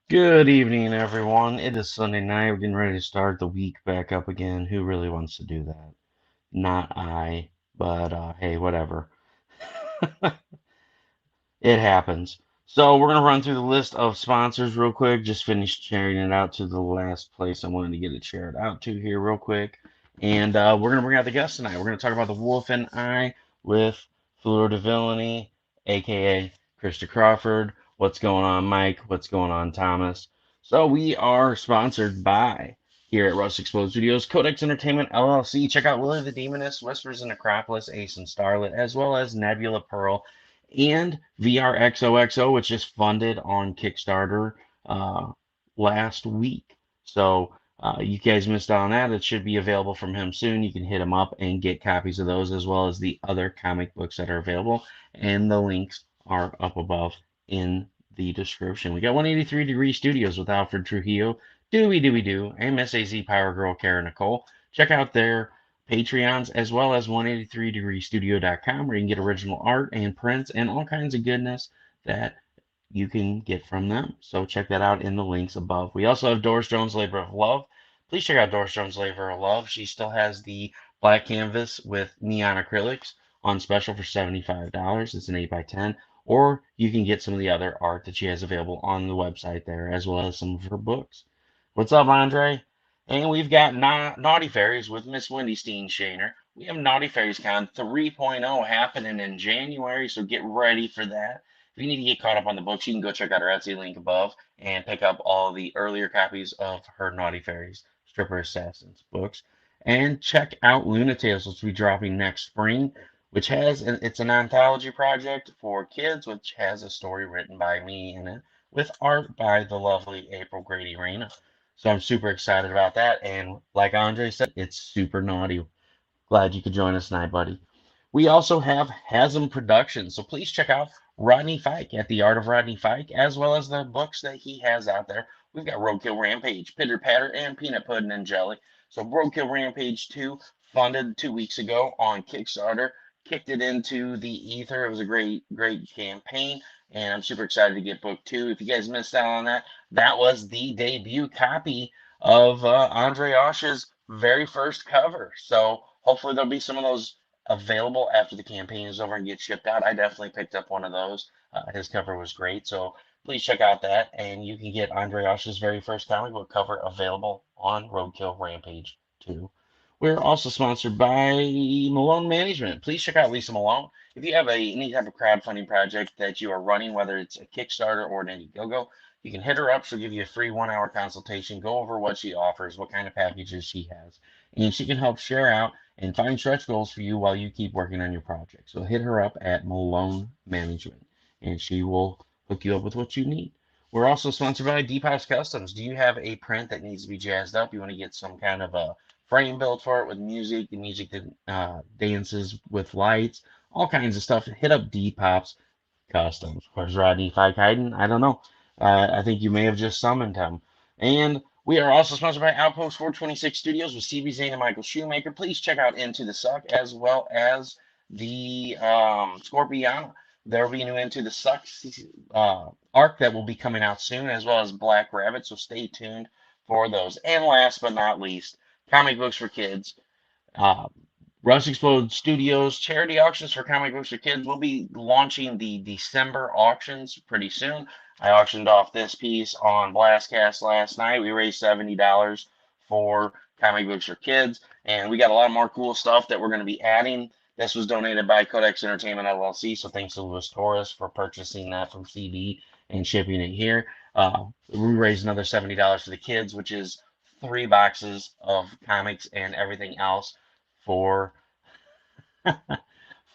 Good evening, everyone. It is Sunday night. We're getting ready to start the week back up again. Who really wants to do that? Not I, but hey, whatever. It happens. So we're gonna run through the list of sponsors real quick. Just finished sharing it out to the last place I wanted to get it shared out to here real quick. And we're gonna bring out the guests tonight. We're gonna talk about The Wolf and I with Fleur De Villainy, aka Krysta Crawford. What's going on, Mike? What's going on, Thomas? So we are sponsored by here at Russ Explode Studios, Codex Entertainment LLC. Check out Willie the Demoness, Whispers in Necropolis, Ace and Starlet, as well as Nebula Pearl and VRXOXO, which just funded on Kickstarter uh, last week. So you guys missed out on that. It should be available from him soon. You can hit him up and get copies of those as well as the other comic books that are available. And the links are up above in the description. We got 183 Degree Studios with Alfred Trujillo, Doo, and Miss AZ Power Girl Kara Nicole. Check out their Patreons, as well as 183degreestudio.com, where you can get original art and prints and all kinds of goodness that you can get from them. So check that out in the links above. We also have Doris Jones Labor of Love. Please check out Doris Jones Labor of Love. She still has the black canvas with neon acrylics on special for $75. It's an 8 by 10. Or you can get some of the other art that she has available on the website there, as well as some of her books. What's up, Andre? And we've got Naughty Fairies with Miss Wendy Steenshaner. We have Naughty Fairies Con 3.0 happening in January, so get ready for that. If you need to get caught up on the books, you can go check out our Etsy link above and pick up all the earlier copies of her Naughty Fairies Stripper Assassins books. And check out Luna Tales, which will be dropping next spring, which it's an anthology project for kids, which has a story written by me in it, with art by the lovely April Grady Reyna. So I'm super excited about that. And like Andre said, it's super naughty. Glad you could join us tonight, buddy. We also have Hazzum Productions. So please check out Rodney Fike at The Art of Rodney Fike, as well as the books that he has out there. We've got Roadkill Rampage, Pitter Patter, and Peanut Pudding and Jelly. So Roadkill Rampage 2, funded 2 weeks ago on Kickstarter, kicked it into the ether. It was a great campaign, and I'm super excited to get book 2. If you guys missed out on that, that was the debut copy of Andre Osh's very first cover. So hopefully there'll be some of those available after the campaign is over and get shipped out. I definitely picked up one of those. His cover was great. So please check out that. And you can get Andre Osh's very first comic book cover available on Roadkill Rampage 2. We're also sponsored by Melone Management. Please check out Lisa Malone. If you have any type of crowdfunding project that you are running, whether it's a Kickstarter or an Indiegogo, you can hit her up. She'll give you a free 1 hour consultation, go over what she offers, what kind of packages she has, and she can help share out and find stretch goals for you while you keep working on your project. So hit her up at Malone Management, and she will hook you up with what you need. We're also sponsored by DPopp Customz. Do you have a print that needs to be jazzed up? You want to get some kind of a frame built for it with music, the music that dances with lights, all kinds of stuff. Hit up DPopp's Customz. Where's Rodney Fike hiding? I don't know. I think you may have just summoned him. And we are also sponsored by Outpost 426 Studios with Stevie Zane and Michael Shoemaker. Please check out Into the Suck as well as the Scorpiana. There will be a new Into the Suck arc that will be coming out soon, as well as Black Rabbit. So stay tuned for those. And last but not least, comic books for kids. Uh, Rush Explode Studios charity auctions for comic books for kids. We'll be launching the December auctions pretty soon. I auctioned off this piece on Blastcast last night. We raised $70 for comic books for kids, and we got a lot more cool stuff that we're going to be adding. This was donated by Codex Entertainment LLC, so thanks to Louis Torres for purchasing that from CD and shipping it here. We raised another $70 for the kids, which is 3 boxes of comics and everything else for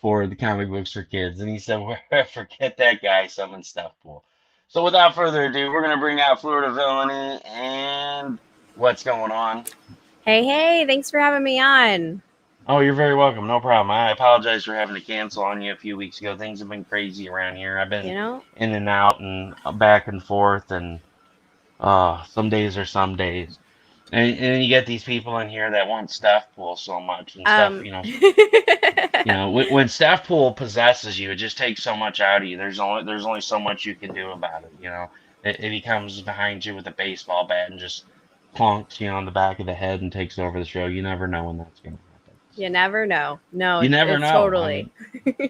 for the comic books for kids. And he said, well, forget that guy, summon Stefpool. So without further ado, we're going to bring out Fleur De Villainy and what's going on. Hey, thanks for having me on. Oh, you're very welcome. No problem. I apologize for having to cancel on you a few weeks ago. Things have been crazy around here. I've been You know, in and out and back and forth, and some days are some days. And you get these people in here that want staff pool so much and stuff, um, when staff pool possesses you, it just takes so much out of you. There's only so much you can do about it. If he comes behind you with a baseball bat and just plonks you on the back of the head and takes over the show, you never know when that's going to happen. You never know. No, You never it's know. I totally. mean,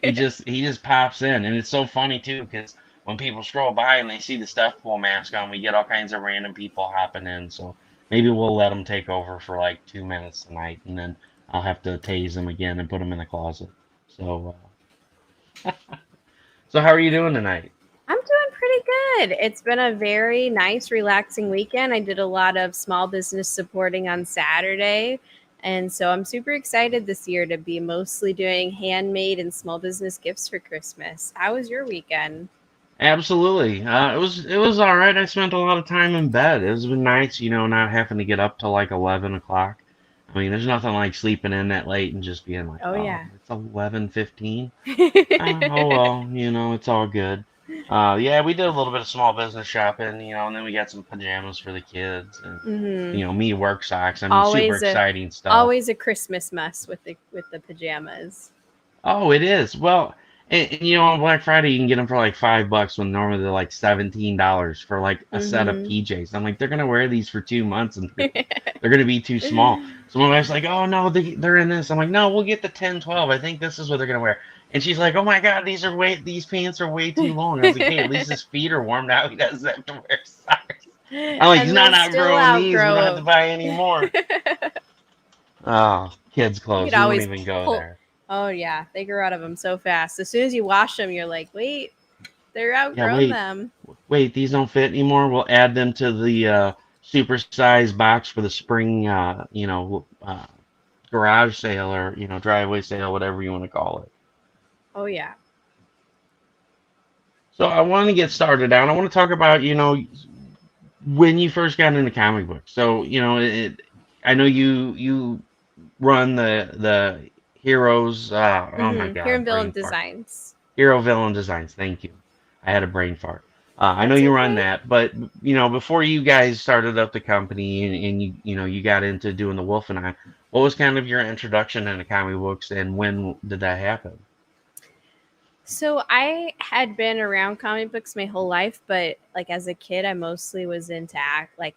he just pops in, and it's so funny too because when people scroll by and they see the Stefpool mask on, we get all kinds of random people hopping in. So maybe we'll let him take over for like 2 minutes tonight, and then I'll have to tase him again and put him in the closet. So, so how are you doing tonight? I'm doing pretty good. It's been a very nice, relaxing weekend. I did a lot of small business supporting on Saturday. And so I'm super excited this year to be mostly doing handmade and small business gifts for Christmas. How was your weekend? Absolutely. It was all right. I spent a lot of time in bed. It's been nice, not having to get up till like 11 o'clock. I mean, there's nothing like sleeping in that late and just being like, Oh, oh, yeah. it's 11:15. Oh well, it's all good. Yeah, we did a little bit of small business shopping, and then we got some pajamas for the kids and hmm me work socks. I mean, super Always a exciting stuff. always a Christmas must with the pajamas. Oh, it is. Well, and on Black Friday you can get them for like $5 when normally they're like $17 for like a set of hmm PJs. I'm like, they're gonna wear these for 2 months and they're gonna be too small. So my wife's like, oh no, they're in this. I'm like, no, we'll get the 10, 12. I think this is what they're gonna wear. And she's like, oh my God, these pants are way too long. I was like, hey, at least his feet are warm now. He doesn't have to wear socks. I'm like, he's And not they'll still outgrowing these. We don't have to outgrow buy any more. them. Oh, kids' You clothes. could We won't always even go pull. there. Oh yeah, they grow out of them so fast. As soon as you wash them, you're like, wait, they're Yeah, outgrown wait. them. Wait, these don't fit anymore. We'll add them to the supersized box for the spring, garage sale or driveway sale, whatever you want to call it. Oh yeah. So I want to get started out. I want to talk about when you first got into comic books. So I know you run the heroes. Oh my Here in God, Villain brain fart. Designs. Hero Villain Designs. Thank you. I had a brain fart. I know That's you run okay. that, but before you guys started up the company and you got into doing the Wolf and I, what was kind of your introduction into comic books and when did that happen? So I had been around comic books my whole life, but like as a kid, I mostly was into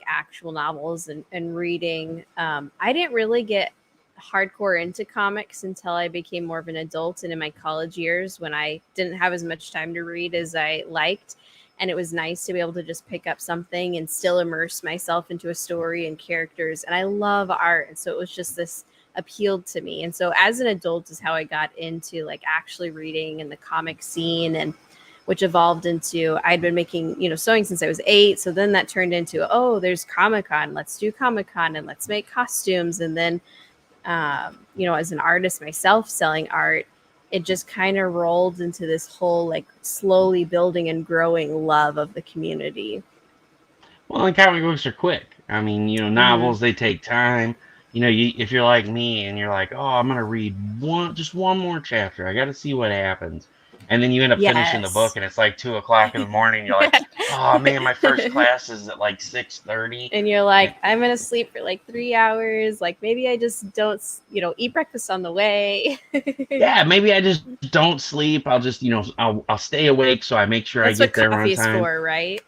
actual novels and reading. I didn't really get hardcore into comics until I became more of an adult and in my college years when I didn't have as much time to read as I liked. And it was nice to be able to just pick up something and still immerse myself into a story and characters. And I love art. And so it was just this appealed to me. And so as an adult is how I got into like actually reading and the comic scene, and which evolved into I'd been making, sewing since I was 8. So then that turned into, oh, there's Comic-Con. Let's do Comic-Con and let's make costumes. And then as an artist myself selling art, it just kind of rolled into this whole like slowly building and growing love of the community. Well, and comic books are quick. I mean, hmm novels they take time. If you're like me and you're like, oh, I'm gonna read just one more chapter. I got to see what happens, and then you end up finishing the book, Yes. and it's like 2 o'clock in the morning. You're like, oh man, my first class is at like 6:30. And you're like, I'm gonna sleep for like 3 hours. Like maybe I just don't, eat breakfast on the way. Yeah, maybe I just don't sleep. I'll just, I'll stay awake so I make sure I That's what get there on coffee is time. for, right?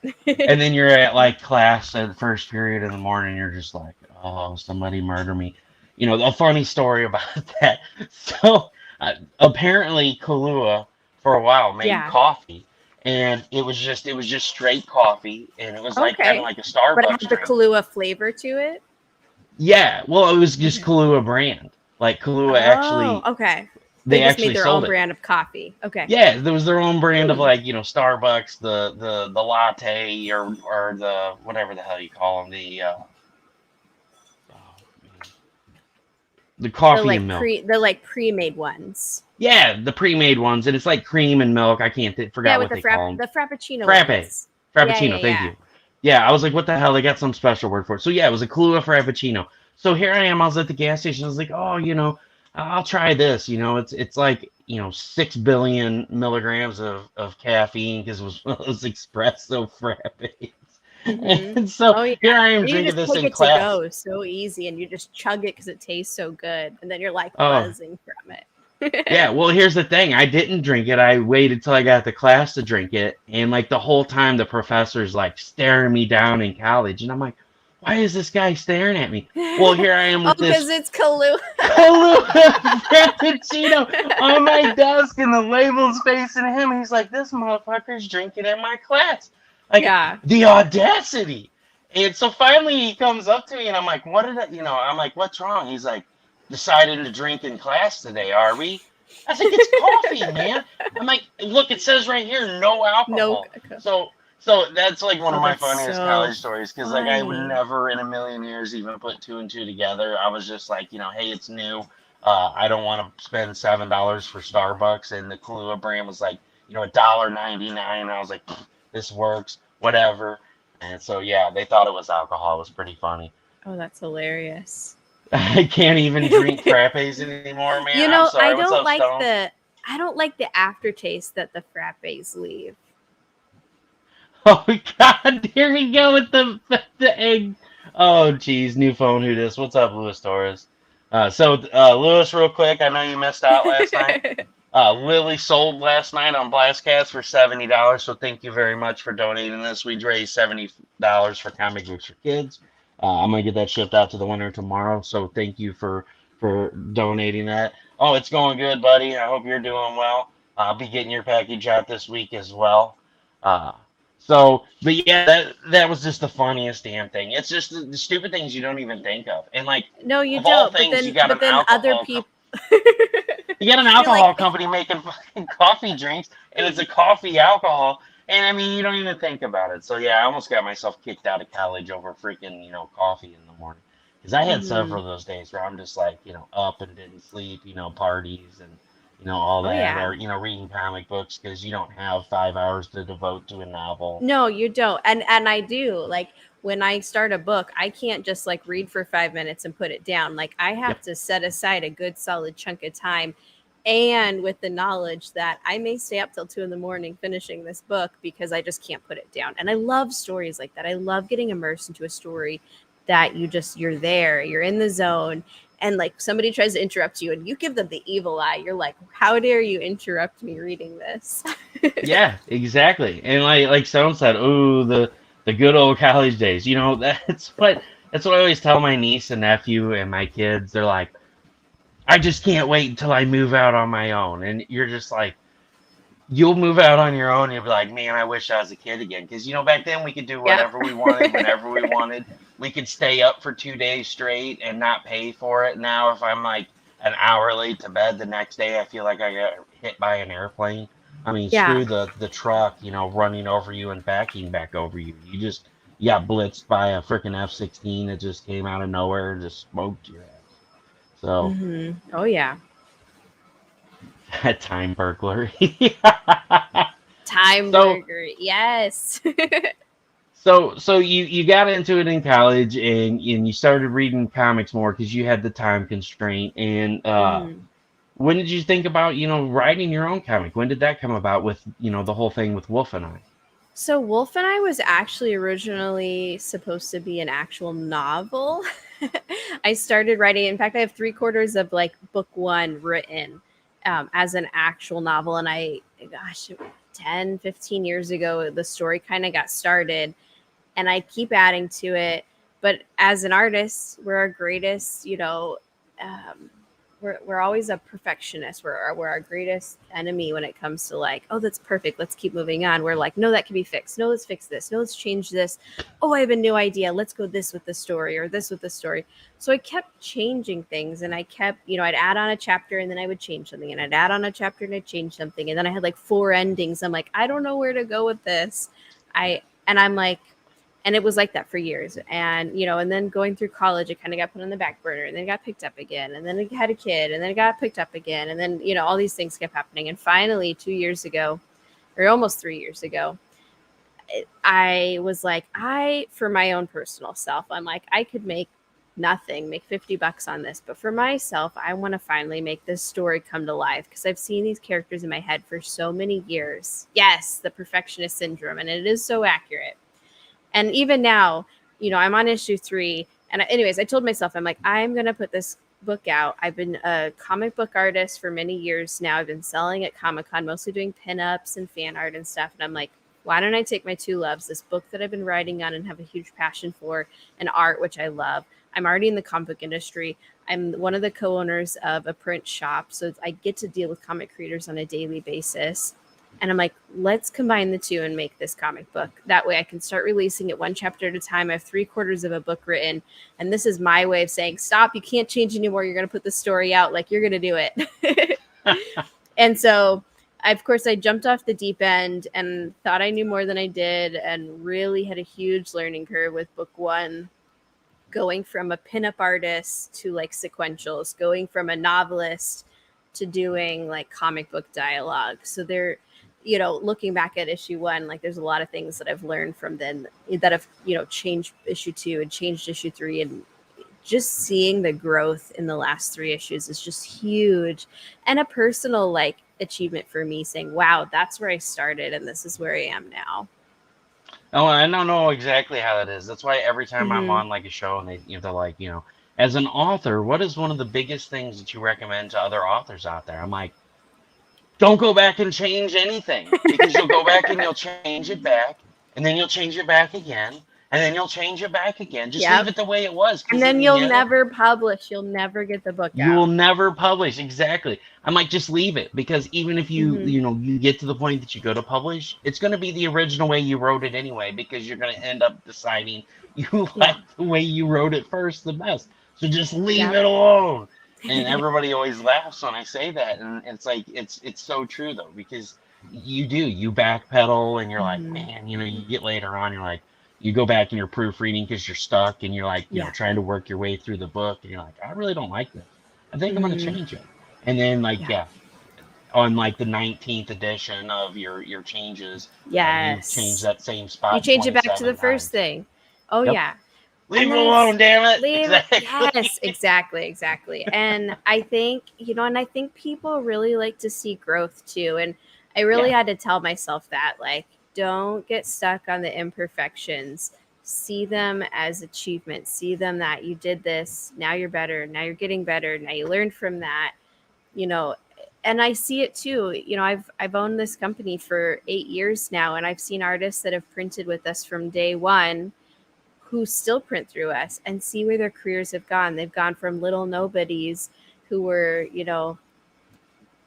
And then you're at like class at the first period in the morning. You're just like, oh, somebody murder me. A funny story about that. So apparently Kahlua for a while made Yeah. coffee, and it was just straight coffee, and it was like kind of Okay. like a But it Starbucks had the drink. Kahlua flavor to it. Yeah, well, it was just Okay. Kahlua brand. Like Kahlua Oh, actually, okay. They they just made actually their sold own it. brand of coffee. Okay. Yeah, there was their own brand of Hmm. like Starbucks, the latte or the whatever the hell you call them, oh, man, the coffee and milk. The like pre-made ones. Yeah, the pre-made ones, and it's like cream and milk. I can't Yeah, forgot with what they call them. the frappuccino Frappe, ones. Yeah, yeah, frappuccino. Thank yeah. you. Yeah, I was like, what the hell? They got some special word for it. So yeah, it was a Kahlua frappuccino. So here I am. I was at the gas station. I was like, oh, I'll try this. It's like 6 billion milligrams of caffeine because it was one of those espresso frappes. hmm And so Oh yeah. here I am And you drinking just this take in it to class. go so easy, and you just chug it because it tastes so good, and then you're like Oh, buzzing from it. Yeah, well, here's the thing. I didn't drink it. I waited till I got to class to drink it. And like the whole time the professor's like staring me down in college. And I'm like, why is this guy staring at me? Well, here I am Oh, with because this it's Kahlua. Frappuccino on my desk and the label's facing him. He's like, this motherfucker's drinking in my class. Like, Yeah. the audacity. And so finally he comes up to me and I'm like, what did I, I'm like, what's wrong? He's like, decided to drink in class today, are we? I was like, it's coffee, man. I'm like, look, it says right here, no No. alcohol. So that's like one Oh, of my that's funniest so college stories because like I would funny. never in a million years even put two and two together. I was just like, hey, it's new. I don't want to spend $7 for Starbucks, and the Kahlua brand was like, $1.99. I was like, this works, whatever. And so yeah, they thought it was alcohol. It was pretty funny. Oh, that's hilarious. I can't even drink frappes anymore, man. I'm I sorry. What's don't up, like Stone? the aftertaste that the frappes leave. Oh God, here we go with the egg. Oh geez, new phone. Who this? What's up, Luis Torres? Luis, real quick. I know you missed out last night. Lily sold last night on Blastcast for $70. So thank you very much for donating this. We raised $70 for comic books for kids. I'm gonna get that shipped out to the winner tomorrow. So thank you for donating that. Oh, it's going good, buddy. I hope you're doing well. I'll be getting your package out this week as well. Uh, but yeah, that was just the funniest damn thing. It's just the stupid things you don't even think of, and like No, you of all don't. things, you got But an then other alcohol. people. You got an You're like, alcohol company making fucking coffee drinks, and it's a coffee alcohol. And I mean, you don't even think about it. So yeah, I almost got myself kicked out of college over freaking, coffee in the morning. Because I had several mhm. of those days where I'm just like, up and didn't sleep, parties and, all Oh that, yeah. or, reading comic books because you don't have 5 hours to devote to a novel. No, you don't. And I do. Like when I start a book, I can't just like read for 5 minutes and put it down. Like I have Yep. to set aside a good solid chunk of time, and with the knowledge that I may stay up till 2 in the morning finishing this book because I just can't put it down. And I love stories like that. I love getting immersed into a story that you're there, you're in the zone, and like somebody tries to interrupt you and you give them the evil eye. You're like, how dare you interrupt me reading this? Yeah, exactly. And like Stone said, ooh, the good old college days. That's what I always tell my niece and nephew and my kids. They're like, I just can't wait until I move out on my own. And you're just like, you'll move out on your own. And you'll be like, man, I wish I was a kid again. Because back then we could do Yep. whatever we wanted, whenever we wanted. We could stay up for 2 days straight and not pay for it. Now, if I'm like an hour late to bed the next day, I feel like I got hit by an airplane. I mean, Yeah. screw the truck, running over you and backing back over you. You got blitzed by a freaking F-16 that just came out of nowhere and just smoked your ass. So, Oh yeah. that time burglary. Time so burger. Yes. so you got into it in college and you started reading comics more because you had the time constraint. And Mhm. when did you think about writing your own comic? When did that come about with the whole thing with Wolf and I? So Wolf and I was actually originally supposed to be an actual novel. I started writing. In fact, I have 3/4 of like book one written as an actual novel. And gosh, 10, 15 years ago, the story kind of got started, and I keep adding to it. But as an artist, we're our greatest, um, we're always a perfectionist. We're our greatest enemy when it comes to like, oh, that's perfect. Let's keep moving on. We're like, no, that can be fixed. No, let's fix this. No, let's change this. Oh, I have a new idea. Let's go this with the story or this with the story. So I kept changing things, and I kept, I'd add on a chapter and then I would change something, and I'd add on a chapter and I'd change something, and then I had like 4 endings. I'm like, I don't know where to go with this. I'm like, and it was like that for years. And and then going through college, it kind of got put on the back burner, and then it got picked up again, and then it had a kid, and then it got picked up again, and then all these things kept happening. And finally 2 years ago, or almost 3 years ago, I was like, for my own personal self, I'm like, I could make make $50 on this, but for myself, I want to finally make this story come to life because I've seen these characters in my head for so many years. Yes, the perfectionist syndrome, and it is so accurate. And even now, I'm on issue 3. And anyways, I told myself, I'm like, I'm going to put this book out. I've been a comic book artist for many years now. I've been selling at Comic-Con, mostly doing pinups and fan art and stuff. And I'm like, why don't I take my two loves, this book that I've been writing on and have a huge passion for, and art, which I love. I'm already in the comic book industry. I'm one of the co-owners of a print shop, so I get to deal with comic creators on a daily basis. And I'm like, let's combine the two and make this comic book. That way I can start releasing it one chapter at a time. I have 3/4 of a book written. And this is my way of saying, stop, you can't change anymore. You're going to put the story out. Like, you're going to do it. And so, of course, I jumped off the deep end and thought I knew more than I did, and really had a huge learning curve with book one, going from a pinup artist to like sequentials, going from a novelist to doing like comic book dialogue. So they're, looking back at issue one, like there's a lot of things that I've learned from then that have, changed issue two and changed issue three. And just seeing the growth in the last 3 issues is just huge. And a personal like achievement for me, saying, wow, that's where I started and this is where I am now. Oh, I don't know exactly how that is. That's why every time I'm Mm-hmm. on like a show and they're like, as an author, what is one of the biggest things that you recommend to other authors out there? I'm like, don't go back and change anything, because you'll go back and you'll change it back, and then you'll change it back again, and then you'll change it back again. Just leave Yep. it the way it was. And then you'll never publish. You'll never get the book You will out. never publish. Exactly. I'm like, just leave it, because even if you Mm-hmm. you get to the point that you go to publish, it's going to be the original way you wrote it anyway, because you're going to end up deciding you like the way you wrote it first the best. So just leave it alone. And everybody always laughs when I say that, and it's like it's so true though, because you backpedal and you're like, Mhm. man, you get later on, you're like, you go back and you're proofreading because you're stuck, and you're like, trying to work your way through the book, and you're like, I really don't like this. I think I'm gonna Mhm. change it. And then like Yeah. on like the 19th edition of your changes, you change Yes. that same You spot change it back to the 27 first times. thing. Oh Yep. yeah. Leave And it then alone, damn it. leave it. Exactly. Yes, exactly. And I think, and I think people really like to see growth too. And I really Yeah. had to tell myself that, like, don't get stuck on the imperfections. See them as achievements. See them that you did this. Now you're better. Now you're getting better. Now you learned from that. You know, and I see it too. I've owned this company for 8 years now, and I've seen artists that have printed with us from day one who still print through us, and see where their careers have gone. They've gone from little nobodies who were,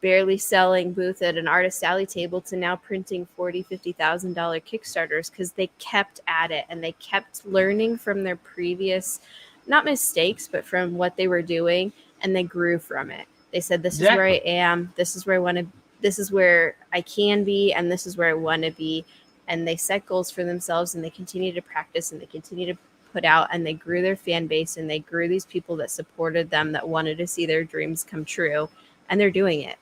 barely selling booth at an artist alley table to now printing $40,000-$50,000 Kickstarters, because they kept at it and they kept learning from their previous, not mistakes, but from what they were doing, and they grew from it. They said, this is where I Exactly. am, this is where I want to, this is where I can be, and this is where I want to be. And they set goals for themselves, and they continue to practice, and they continue to put out, and they grew their fan base, and they grew these people that supported them, that wanted to see their dreams come true, and they're doing it.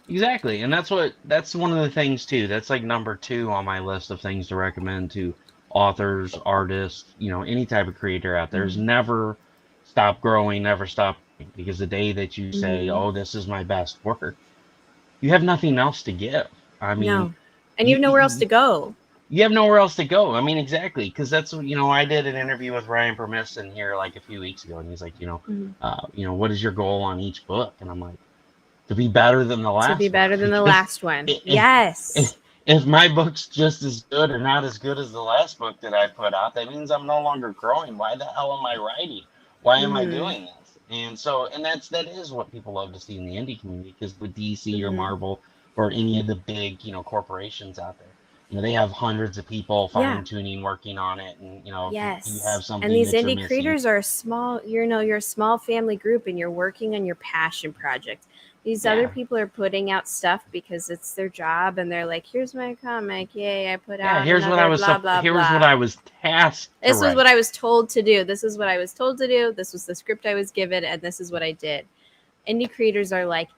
Exactly. And that's one of the things too. That's like number 2 on my list of things to recommend to authors, artists, any type of creator out there, is Mm-hmm. never stop growing, never stop growing, because the day that you say, Mm-hmm. "Oh, this is my best work," you have nothing else to give. I mean, No. And you you have nowhere else you, to go. you have nowhere else to go. I mean, exactly, because that's I did an interview with Ryan Permisson here like a few weeks ago, and he's like, Mm-hmm. what is your goal on each book? And I'm like, to be better than the To be last one, better than the because last one. if, Yes. if my book's just as good or not as good as the last book that I put out, that means I'm no longer growing. Why the hell am I writing? Why am I Mm-hmm. doing this? And so, and that is what people love to see in the indie community, because with DC or Mm-hmm. Marvel or any of the big, corporations out there, they have hundreds of people Yeah. fine tuning, working on it, and if you have Yes. And something these that you're indie missing, creators are a small, you're a small family group, and you're working on your passion project. These other yeah, people are putting out stuff because it's their job, and they're like, here's my comic. Yay, I put yeah. out another blah, blah, Here's what blah. I was tasked to This was what write. I was told to do. This is what I was told to do. This was the script I was given, and this is what I did. Indie creators are like,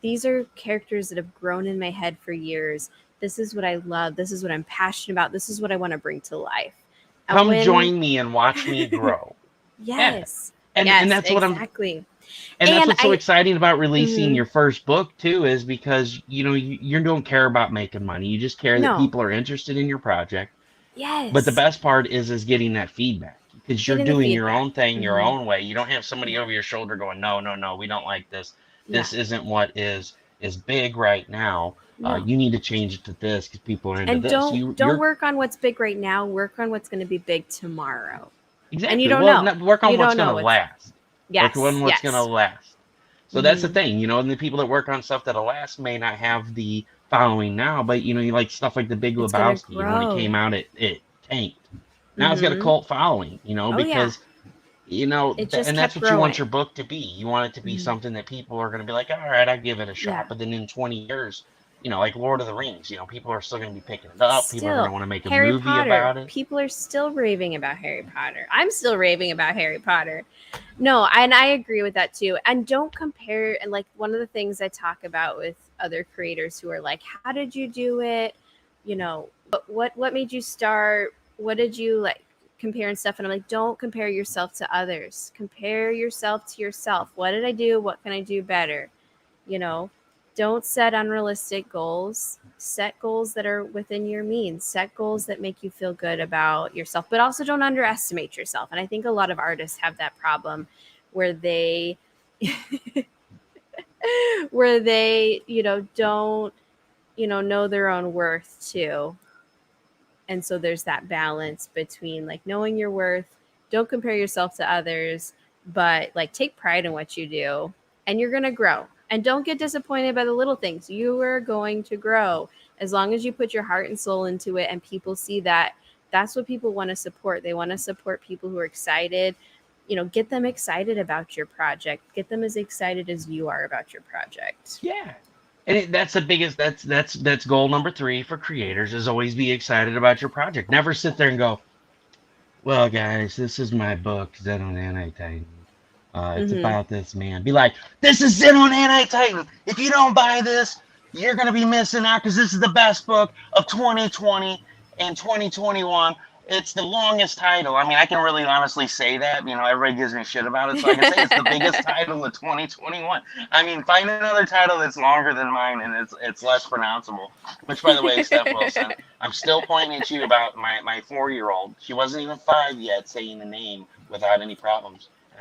these are characters that have grown in my head for years. This is what I love. This is what I'm passionate about. This is what I want to bring to life. And Come when, join me and watch me grow. Yeah, yes, and yes, that's what I'm exactly. and that's And what's so exciting about releasing mhm, your first book too, is because you don't care about making money. You just care that no, people are interested in your project. But the yes, best part is getting that feedback. because you're getting the doing your feedback. own thing your Hmm. own way. You don't have somebody Yeah. over your shoulder going, no, no, no, we don't like this. Yeah. This isn't what is big right now. No. You need to change it to this because people are into And this. don't work on what's big right now. Work on what's going to be big tomorrow. And you Exactly. don't Well, know. work on You what's don't gonna know what's. last. Work on Yes. what's gonna Yes. last. So that's the Hmm. thing, and the people that work on stuff that'll last may not have the following now, but you like stuff like The Big It's going to Lebowski, and when it grow. came out, it tanked. Now it's got a Hmm. cult following, Oh yeah. because It just and that's kept what you want growing. your book to be. You want it to be Hmm. something that people are gonna be like, all right, I give it a Yeah. shot. But then in 20 years, like Lord of the Rings, people are still gonna be picking it up. People are gonna Still, want to make a Harry movie Potter. about it. People are still raving about Harry Potter. I'm still raving about Harry Potter. No, and I agree with that too. And don't compare. And like one of the things I talk about with other creators who are like, "How did you do it? What made you start? What did you like?" Compare and stuff. And I'm like, don't compare yourself to others. Compare yourself to yourself. What did I do? What can I do better? You know, don't set unrealistic goals. Set goals that are within your means. Set goals that make you feel good about yourself, but also don't underestimate yourself. And I think a lot of artists have that problem where they don't, know their own worth too. And so there's that balance between like knowing your worth, don't compare yourself to others, but like take pride in what you do and you're going to grow. And don't get disappointed by the little things. You are going to grow as long as you put your heart and soul into it and people see that. That's what people want to support. They want to support people who are excited. Get them excited about your project. Get them as excited as you are about your project. Yeah. And that's the biggest. That's goal number 3 for creators is always be excited about your project. Never sit there and go, "Well, guys, this is my book, Zen on Anti-Titan. It's Hmm. about this man." Be like, "This is Zen on Anti-Titan. If you don't buy this, you're gonna be missing out because this is the best book of 2020 and 2021. It's the longest title. I mean, I can really honestly say that. Everybody gives me shit about it, so I can say it's the biggest title of 2021. I mean, find another title that's longer than mine and it's less pronounceable. Which, by the way, Steph Wilson, I'm still pointing at you about my 4-year-old. She wasn't even 5 yet, saying the name without any problems. And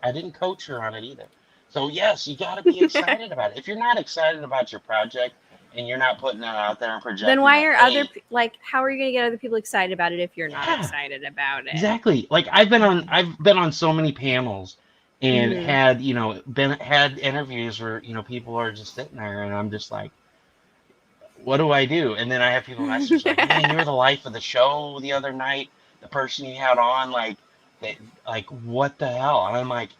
I didn't coach her on it either. So yes, you got to be excited about it. If you're not excited about your project and you're not putting it out there and Then projecting why that, are hey, how are you going to get other people excited about it if you're not yeah, excited about it? exactly. Like I've been on so many panels and Mm-hmm. had interviews where people are just sitting there and I'm just like, what do I do? And then I have people message like, man, you were the life of the show the other night. The person you had on, like what the hell? And I'm like,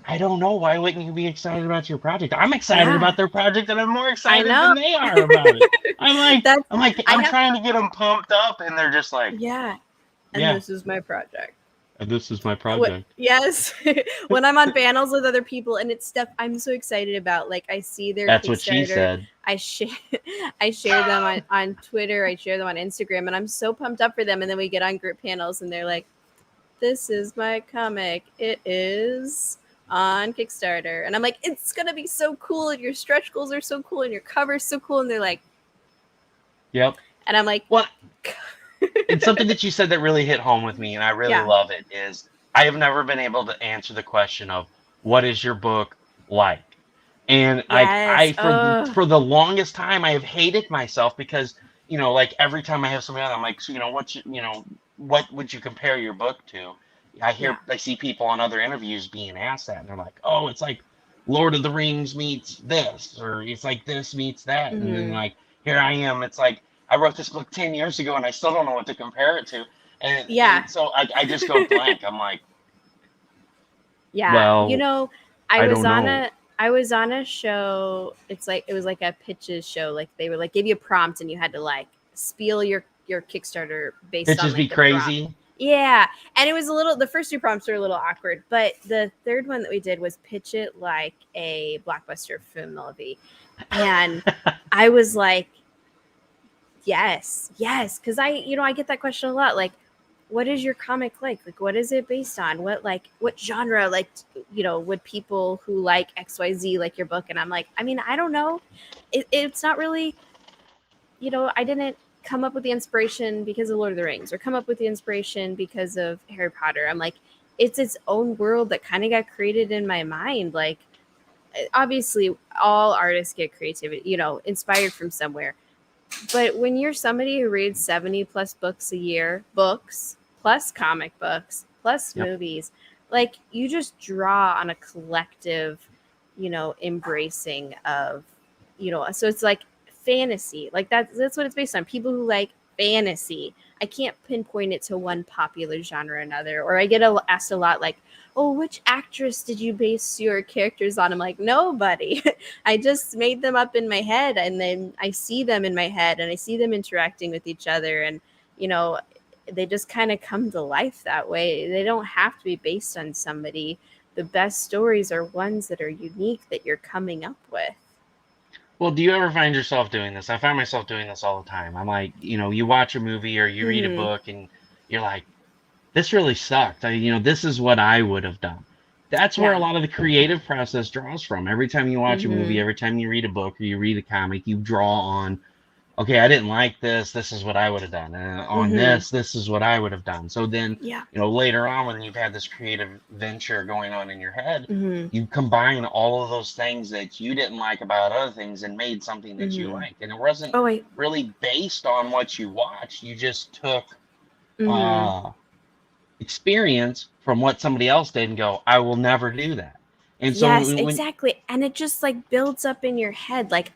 I don't know. Why wouldn't you be excited about your project? I'm excited Yeah, about their project, and I'm more I excited know. than they are about it. I'm like, That's I'm like, I I'm have trying to get them pumped up, and they're just like, yeah, and yeah, this is my project. this is my What? project. Yes, when I'm on panels with other people and it's stuff I'm so excited about. Like I see their That's what she Kickstarter, said. I share, I share them on Twitter, I share them on Instagram, and I'm so pumped up for them. And then we get on group panels, and they're like, "This is my comic. It is on Kickstarter," and I'm like, "It's gonna be so cool, and your stretch goals are so cool, and your cover's so cool," and they're like, Yep. and I'm like, Well, and something that you said that really hit home with me, and I really "Yeah, love it, is I have never been able to answer the question of what is your book like? And I yes, for the longest time I have hated myself because like every time I have somebody on, I'm like, so what would you compare your book to? yeah, I see people on other interviews being asked that, and they're like, oh, it's like Lord of the Rings meets this, or it's like this meets that, and then mm-hmm. like here I am, it's like I wrote this book 10 years ago and I still don't know what to compare it to, and Yeah." so I just go blank. I'm like, Yeah, well, I I was don't on know. a show. It was like a pitches show. Like they were like give you a prompt and you had to like spiel your Kickstarter based on Pitches be like the prompt. crazy. Yeah, and it was the first 2 prompts were a little awkward, but the third one that we did was pitch it like a blockbuster film movie, and I was like, yes, because I get that question a lot. Like, what is your comic like? Like, what is it based on? What genre? Like, would people who like XYZ like your book? And I'm like, I mean, I don't know. It's not really. I didn't. come up with the inspiration because of Lord of the Rings or come up with the inspiration because of Harry Potter. I'm like, it's its own world that kind of got created in my mind. Like, obviously, all artists get creativity, inspired from somewhere. But when you're somebody who reads 70 plus books a year, books plus comic books plus Yep. movies, like you just draw on a collective, embracing of, so it's like fantasy. Like that's what it's based on. People who like fantasy. I can't pinpoint it to one popular genre or another. Or I get asked a lot like, oh, which actress did you base your characters on? I'm like, nobody. I just made them up in my head, and then I see them in my head and I see them interacting with each other, and you know they just kind of come to life that way. They don't have to be based on somebody. The best stories are ones that are unique that you're coming up with. Well, do you ever find yourself doing this? I find myself doing this all the time. I'm like, you watch a movie or you read a Mm-hmm. book and you're like, this really sucked. This is what I would have done. That's where a Yeah. lot of the creative process draws from. Every time you watch a movie, Mm-hmm. every time you read a book or you read a comic, you draw on, okay, I didn't like this. This is what I would have done. On Mm-hmm. this is what I would have done. So then, Yeah. later on, when you've had this creative venture going on in your head, Mm-hmm. you combine all of those things that you didn't like about other things and made something that you Mm-hmm. liked. And it wasn't Oh wait. really based on what you watched. You just took Mm-hmm. uh, experience from what somebody else did and go, I will never do that. And so Yes, when exactly. And it just like builds up in your head. Like,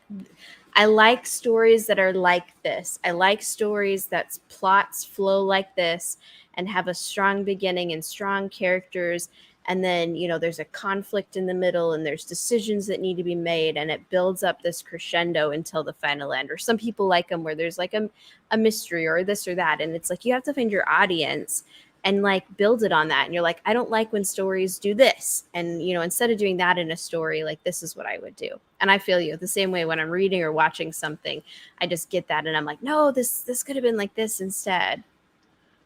I like stories that are like this. I like stories that plots flow like this and have a strong beginning and strong characters. And then, there's a conflict in the middle and there's decisions that need to be made. And it builds up this crescendo until the final end. Or some people like them where there's like a mystery or this or that. And it's like you have to find your audience and like build it on that. And you're like, I don't like when stories do this. And, instead of doing that in a story, like this is what I would do. And I feel you the same way when I'm reading or watching something. I just get that and I'm like, no, this could have been like this instead.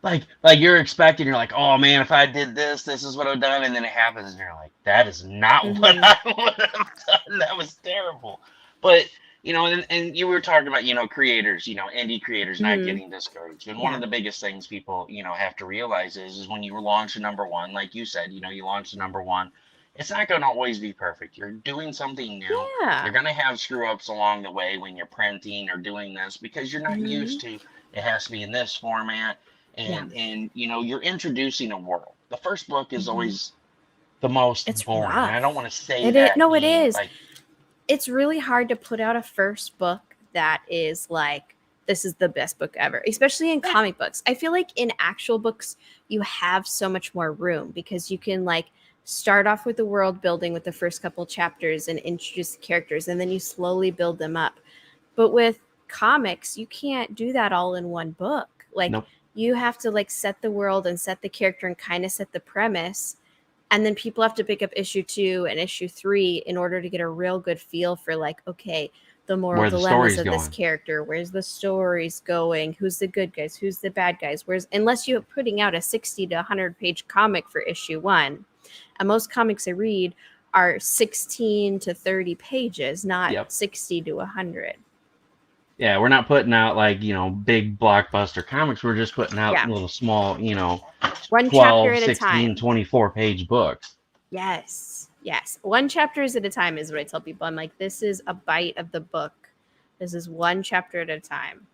like you're expecting, you're like, oh man, if I did this, this is what I've done, and then it happens, and you're like, that is not what Mm-hmm. I would have done. That was terrible. But and you were talking about creators, indie creators not Mm-hmm. getting discouraged. And one of Yeah. the biggest things people have to realize is when you launch a number one, like you said, you launch a number one, it's not going to always be perfect. You're doing something new. You're Yeah. going to have screw ups along the way when you're printing or doing this because you're not Mm-hmm. used to it has to be in this format Yeah. and you're introducing a world. The first book is Mm-hmm. always the most It's boring, and I don't rough. want to say It is. that No, it being is. like It's really hard to put out a first book that is like, this is the best book ever, especially in yeah, comic books. I feel like in actual books you have so much more room because you can like start off with the world building with the first couple chapters and introduce the characters and then you slowly build them up. But with comics you can't do that all in one book. Like, nope. you have to like set the world and set the character and kind of set the premise, and then people have to pick up issue 2 and issue 3 in order to get a real good feel for like, okay, the moral Where the dilemmas story's of this going. character, where's the stories going, who's the good guys, who's the bad guys, where's, unless you're putting out a 60 to 100 page comic for issue 1, and most comics I read are 16 to 30 pages, not Yep. 60 to 100. Yeah, we're not putting out like big blockbuster comics. We're just putting out Yeah, little small, one chapter 12, at a 16, time. 24 page books. Yes, one chapters at a time is what I tell people. I'm like, this is a bite of the book. This is one chapter at a time.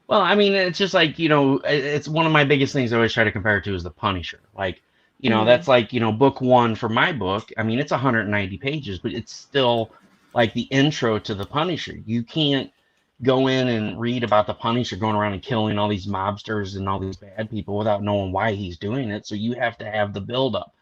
Well, I mean, it's just like, it's one of my biggest things I always try to compare it to is the Punisher. Like, Mm-hmm. that's like, book one for my book. I mean, it's 190 pages, but it's still like the intro to the Punisher. You can't go in and read about the Punisher going around and killing all these mobsters and all these bad people without knowing why he's doing it. So you have to have the buildup.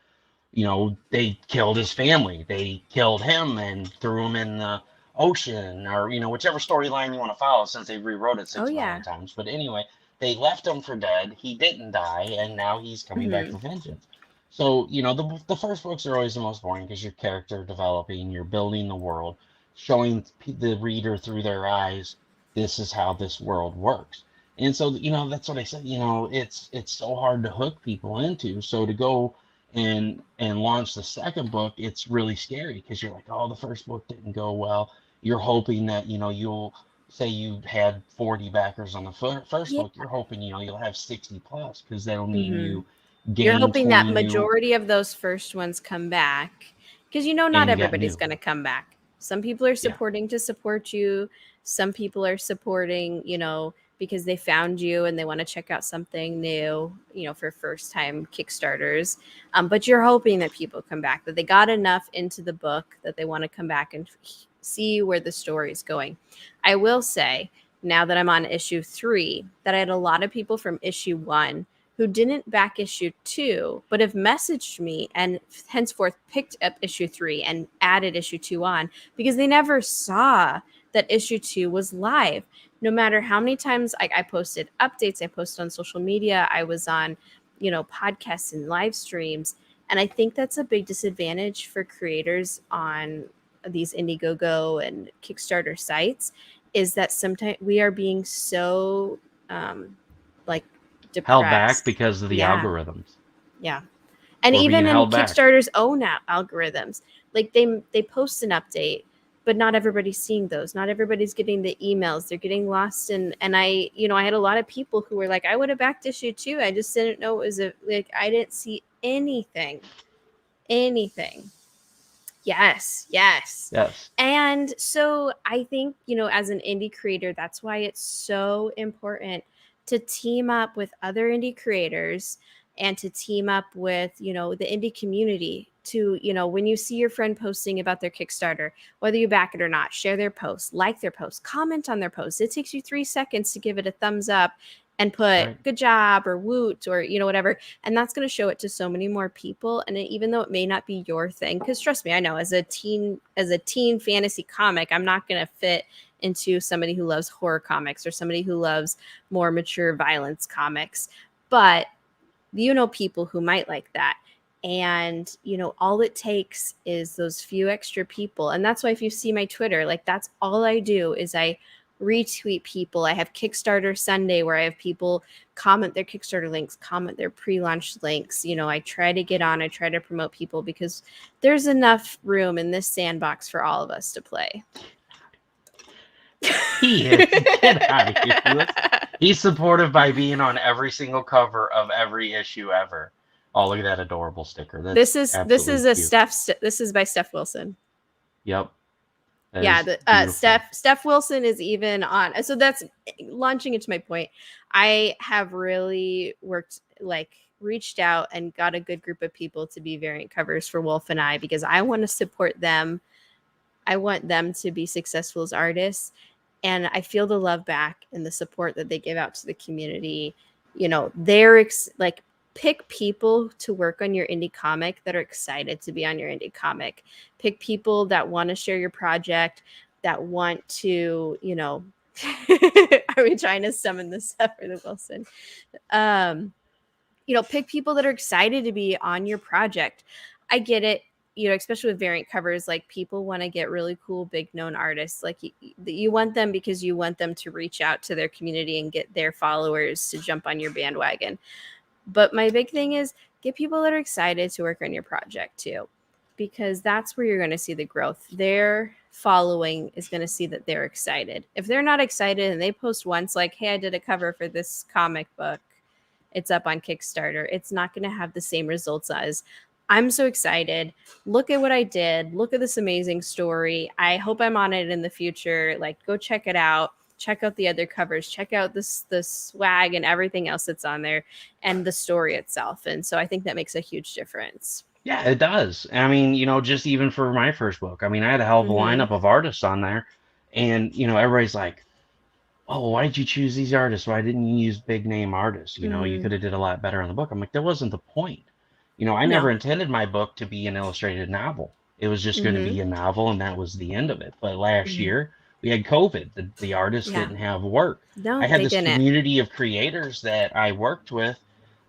They killed his family. They killed him and threw him in the ocean, or whichever storyline you want to follow, since they rewrote it Oh 6 million yeah. times. But anyway, they left him for dead. He didn't die, and now he's coming back Mm-hmm. for vengeance. So the first books are always the most boring because your character developing, you're building the world, showing the reader through their eyes. This is how this world works. And so that's what I said. It's so hard to hook people into. So to go and launch the second book, it's really scary because you're like, oh, the first book didn't go well. You're hoping that you'll say you had 40 backers on the first Yeah. book, you're hoping, you'll have 60 plus, because that'll mean Hmm. you You're gain hoping that 20 new, majority of those first ones come back because not and you got everybody's new. going to come back. Some people are Yeah. supporting to support you. Some people are supporting, because they found you and they want to check out something new, for first time Kickstarters. But you're hoping that people come back, that they got enough into the book that they want to come back and see where the story is going. I will say, now that I'm on issue 3, that I had a lot of people from issue 1 who didn't back issue 2, but have messaged me and henceforth picked up issue 3 and added issue 2 on because they never saw that issue 2 was live. No matter how many times I posted updates, I posted on social media, I was on, podcasts and live streams. And I think that's a big disadvantage for creators on these Indiegogo and Kickstarter sites, is that sometimes we are being so like Held back depressed. because of the Yeah, algorithms. yeah. And We're being even in held back. Kickstarter's own algorithms, like they post an update, but not everybody's seeing those. Not everybody's getting the emails. They're getting lost in. And I had a lot of people who were like, I would have backed issue 2. I just didn't know it was I didn't see anything, anything. Yes, yes. Yes. And so I think, as an indie creator, that's why it's so important to team up with other indie creators and to team up with, the indie community to, when you see your friend posting about their Kickstarter, whether you back it or not, share their post, like their post, comment on their post. It takes you 3 seconds to give it a thumbs up and put Right. good job or woot or, whatever. And that's going to show it to so many more people. And even though it may not be your thing, because trust me, I know as a teen fantasy comic, I'm not going to fit into somebody who loves horror comics or somebody who loves more mature violence comics. But people who might like that. And, all it takes is those few extra people. And that's why if you see my Twitter, like that's all I do is I retweet people. I have Kickstarter Sunday where I have people comment their Kickstarter links, comment their pre-launch links. I try to get on, I try to promote people because there's enough room in this sandbox for all of us to play. He is. Get out of here. He's supportive by being on every single cover of every issue ever. Oh, look at that adorable sticker. That's this is absolutely a cute. this is by Steph Wilson. Yep. That Yeah, is beautiful. Steph Wilson is even on. So that's launching into my point. I have really reached out and got a good group of people to be variant covers for Wolf and I because I want to support them. I want them to be successful as artists, and I feel the love back and the support that they give out to the community. They're pick people to work on your indie comic that are excited to be on your indie comic. Pick people that want to share your project, that want to, are we trying to summon this up for the Wilson? Pick people that are excited to be on your project. I get it. Especially with variant covers, like people want to get really cool, big known artists. Like you want them because you want them to reach out to their community and get their followers to jump on your bandwagon. But my big thing is get people that are excited to work on your project too, because that's where you're going to see the growth. Their following is going to see that they're excited. If they're not excited and they post once like, hey, I did a cover for this comic book, it's up on Kickstarter, it's not going to have the same results as I'm so excited. Look at what I did. Look at this amazing story. I hope I'm on it in the future. Like, go check it out. Check out the other covers. Check out the swag and everything else that's on there and the story itself. And so I think that makes a huge difference. Yeah, it does. I mean, just even for my first book, I mean, I had a hell of a Mm-hmm. lineup of artists on there, and everybody's like, "Oh, why did you choose these artists? Why didn't you use big name artists? You Mm-hmm. could have did a lot better on the book." I'm like, that wasn't the point. I never No. intended my book to be an illustrated novel. It was just going to Mm-hmm. be a novel, and that was the end of it. But last Mm-hmm. year we had COVID. The artists Yeah. didn't have work. I No, had they this didn't. community of creators that I worked with,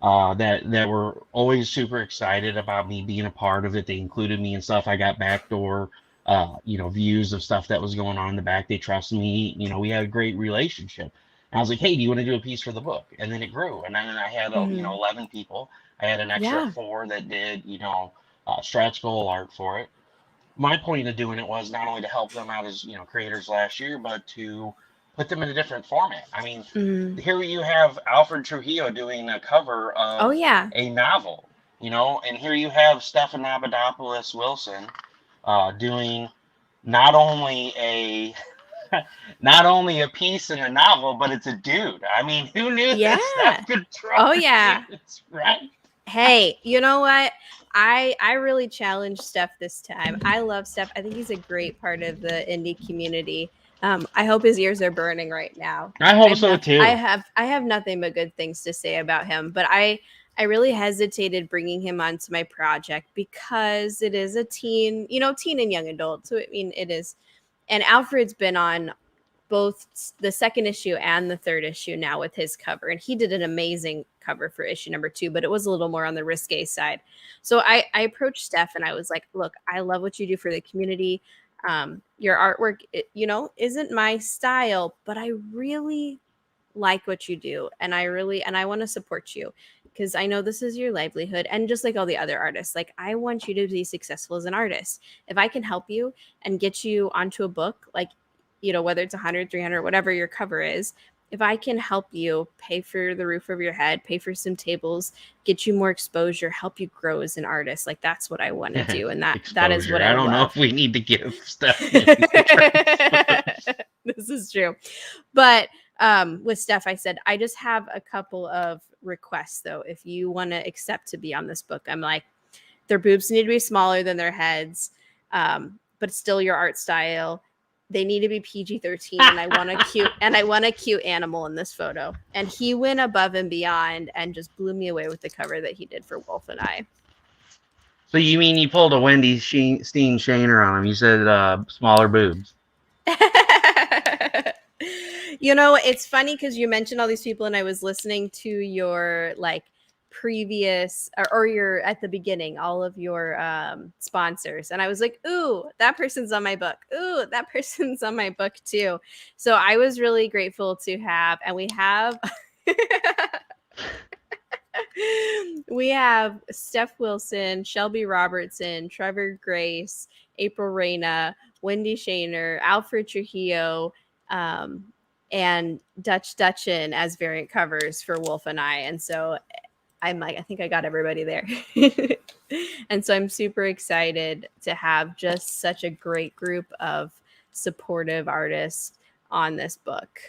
that were always super excited about me being a part of it. They included me and stuff. I got backdoor, views of stuff that was going on in the back. They trusted me. We had a great relationship. And I was like, hey, do you want to do a piece for the book? And then it grew. And then I had, Mm-hmm. 11 people. I had an extra Yeah. 4 that did, stretch goal art for it. My point of doing it was not only to help them out as, creators last year, but to put them in a different format. I mean, Mm. here you have Alfred Trujillo doing a cover Oh of yeah. a novel, and here you have Stephan Abadopoulos Wilson doing not only a not only a piece in a novel, but it's a dude. I mean, who knew that Yeah. Steph could Oh draw yeah. dudes, right? Hey, you know what? I really challenged Steph this time. I love Steph. I think he's a great part of the indie community. I hope his ears are burning right now. I I hope have so not, I too. have I have nothing but good things to say about him, but I really hesitated bringing him onto my project because it is a teen, teen and young adult. So I mean, it is. And Alfred's been on both the second issue and the third issue now with his cover, and he did an amazing cover for issue number 2, but it was a little more on the risque side. So I approached Steph and I was like, look, I love what you do for the community. Your artwork, isn't my style, but I really like what you do, and I want to support you because I know this is your livelihood, and just like all the other artists, like I want you to be successful as an artist. If I can help you and get you onto a book, like, whether it's 100, 300, whatever your cover is, if I can help you pay for the roof over your head, pay for some tables, get you more exposure, help you grow as an artist, like that's what I want to do, and that is Exposure. what I I don't know love. if we need to give Steph any more exposure. This is true. But with Steph, I said, I just have a couple of requests, though. If you want to accept to be on this book, I'm like, their boobs need to be smaller than their heads, but still your art style. They need to be PG-13, and I want a cute animal in this photo. And he went above and beyond and just blew me away with the cover that he did for Wolf and I. So you mean you pulled a Wendy Steen Shaner on him? You said smaller boobs. It's funny because you mentioned all these people, and I was listening to your previous or your at the beginning, all of your sponsors, and I was like, ooh, that person's on my book. Ooh, that person's on my book too. So I was really grateful to have, and we have we have Steph Wilson, Shelby Robertson, Trevor Grace, April Reyna, Wendy Shaner, Alfred Trujillo, and Dutch Dutchin as variant covers for Wolf and I. And so I'm like, I think I got everybody there. And so I'm super excited to have just such a great group of supportive artists on this book.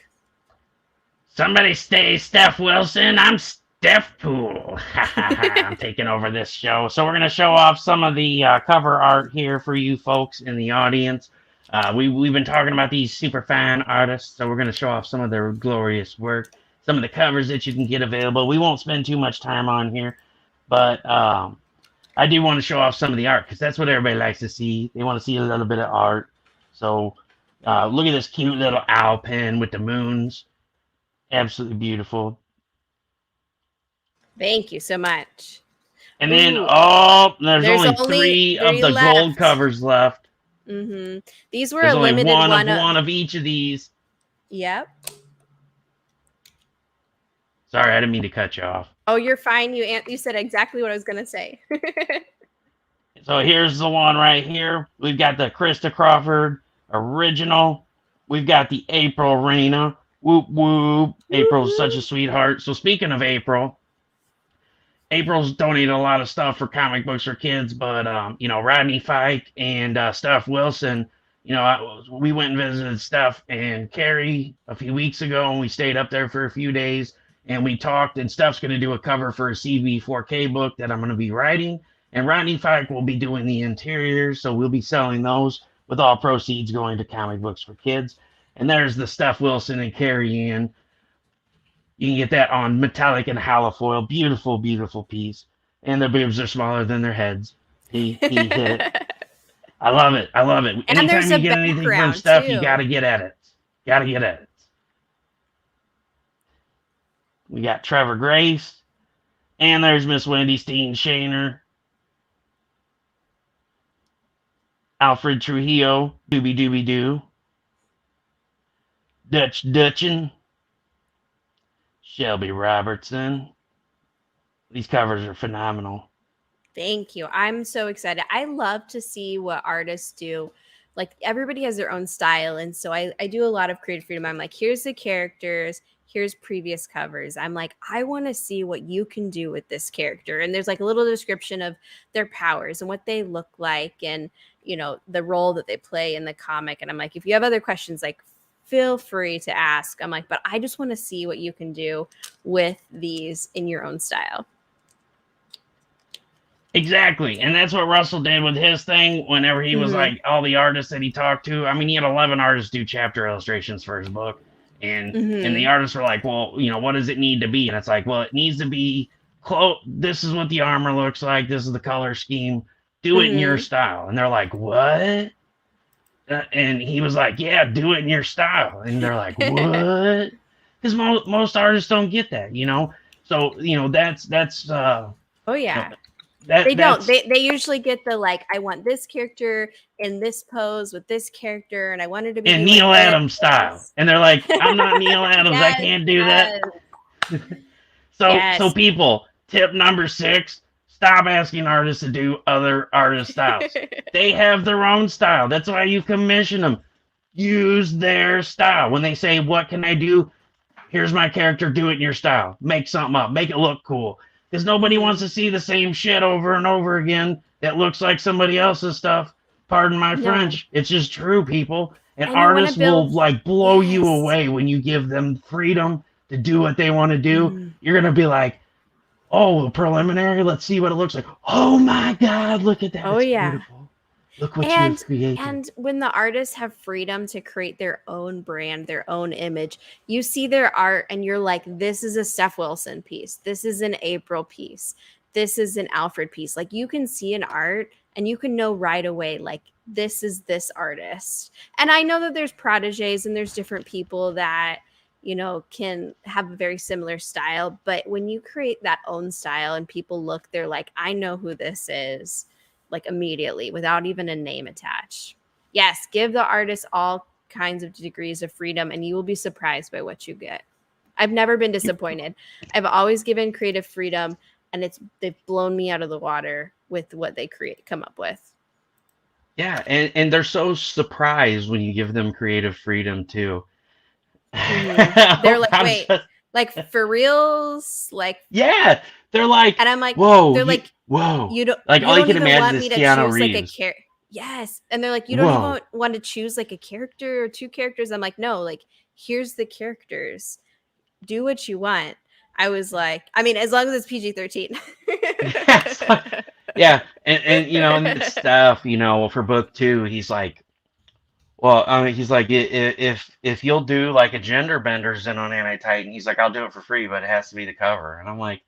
Somebody stay Steph Wilson. I'm Stefpool. I'm taking over this show. So we're going to show off some of the cover art here for you folks in the audience. We've been talking about these super fan artists, so we're going to show off some of their glorious work, some of the covers that you can get available. We won't spend too much time on here, but I do want to show off some of the art because that's what everybody likes to see. They want to see a little bit of art. So look at this cute little owl pen with the moons. Absolutely beautiful. Thank you so much. And then, Ooh, there's only three of three the gold left. covers left. Mm-hmm. These were There's a only limited one of each of these. Yep. Sorry, I didn't mean to cut you off. Oh, you're fine. You said exactly what I was going to say. So here's the one right here. We've got the Krysta Crawford original. We've got the April Reyna. Whoop whoop. April's such a sweetheart. So speaking of April's donated a lot of stuff for comic books for kids, but Rodney Fike and Steph Wilson, we went and visited Steph and Carrie a few weeks ago, and we stayed up there for a few days, and we talked. And Steph's going to do a cover for a CB4K book that I'm going to be writing, and Rodney Fike will be doing the interiors, so we'll be selling those with all proceeds going to comic books for kids. And there's the Steph Wilson and Carrie Ann. You can get that on metallic and halofoil. Beautiful, beautiful piece. And their boobs are smaller than their heads. He hit it. I love it. I love it. And Anytime you get anything from Steph, you got to get at it. Got to get at it. We got Trevor Grace. And there's Miss Wendy Steen Shaner. Alfred Trujillo. Doobie Doobie Doo. Dutch Dutchin. Shelby Robertson. These covers are phenomenal. Thank you. I'm so excited. I love to see what artists do like everybody has their own style. And so I do a lot of creative freedom. I'm like, here's the characters, here's previous covers. I'm like, I want to see what you can do with this character. And there's like a little description of their powers and what they look like and, you know, the role that they play in the comic. And I'm like, if you have other questions, like, feel free to ask. I'm like, but I just want to see what you can do with these in your own style. Exactly. And that's what Russell did with his thing whenever he was like all the artists that he talked to. I mean, he had 11 artists do chapter illustrations for his book. And the artists were like, well, you know, what does it need to be? And it's like, well, it needs to be this is what the armor looks like. This is the color scheme. Do it in your style. And they're like, what? And he was like, yeah, do it in your style. And they're like, what? Because most artists don't get that, you know? So, you know, that's oh yeah. You know, they don't. They usually get the like, I want this character in this pose with this character, and I want it to be in Neil Adams style. And they're like, I'm not Neil Adams. Yes, I can't do that. So people, tip number 6: stop asking artists to do other artist styles. They have their own style. That's why you commission them. Use their style. When they say, what can I do? Here's my character. Do it in your style. Make something up. Make it look cool. Because nobody wants to see the same shit over and over again that looks like somebody else's stuff. Pardon my French. It's just true, people. And artists will like blow you away when you give them freedom to do what they want to do. You're going to be like, oh, a preliminary? Let's see what it looks like. Oh my God, look at that. Oh, it's yeah. Beautiful. Look what you've created. And when the artists have freedom to create their own brand, their own image, you see their art and you're like, this is a Steph Wilson piece. This is an April piece. This is an Alfred piece. Like you can see an art and you can know right away, like, this is this artist. And I know that there's proteges and there's different people that, you know, can have a very similar style. But when you create that own style and people look, they're like, I know who this is. Like immediately without even a name attached. Yes, give the artist all kinds of degrees of freedom and you will be surprised by what you get. I've never been disappointed. I've always given creative freedom and they've blown me out of the water with what they come up with. Yeah, and they're so surprised when you give them creative freedom too. They're like, wait, like for reals? Like, yeah, they're like, and I'm like, whoa, they're like, whoa, you don't like you all don't you can even imagine want is me to Keanu choose Reeves. like a character. Yes, and they're like, you don't even want to choose like a character or 2 characters. I'm like, no, like here's the characters. Do what you want. I was like, I mean, as long as it's PG-13. Yeah, and you know, and this stuff, you know, for book 2, he's like, well, I mean, he's like, if you'll do like a gender benders in on Anti-Titan, he's like, I'll do it for free, but it has to be the cover. And I'm like,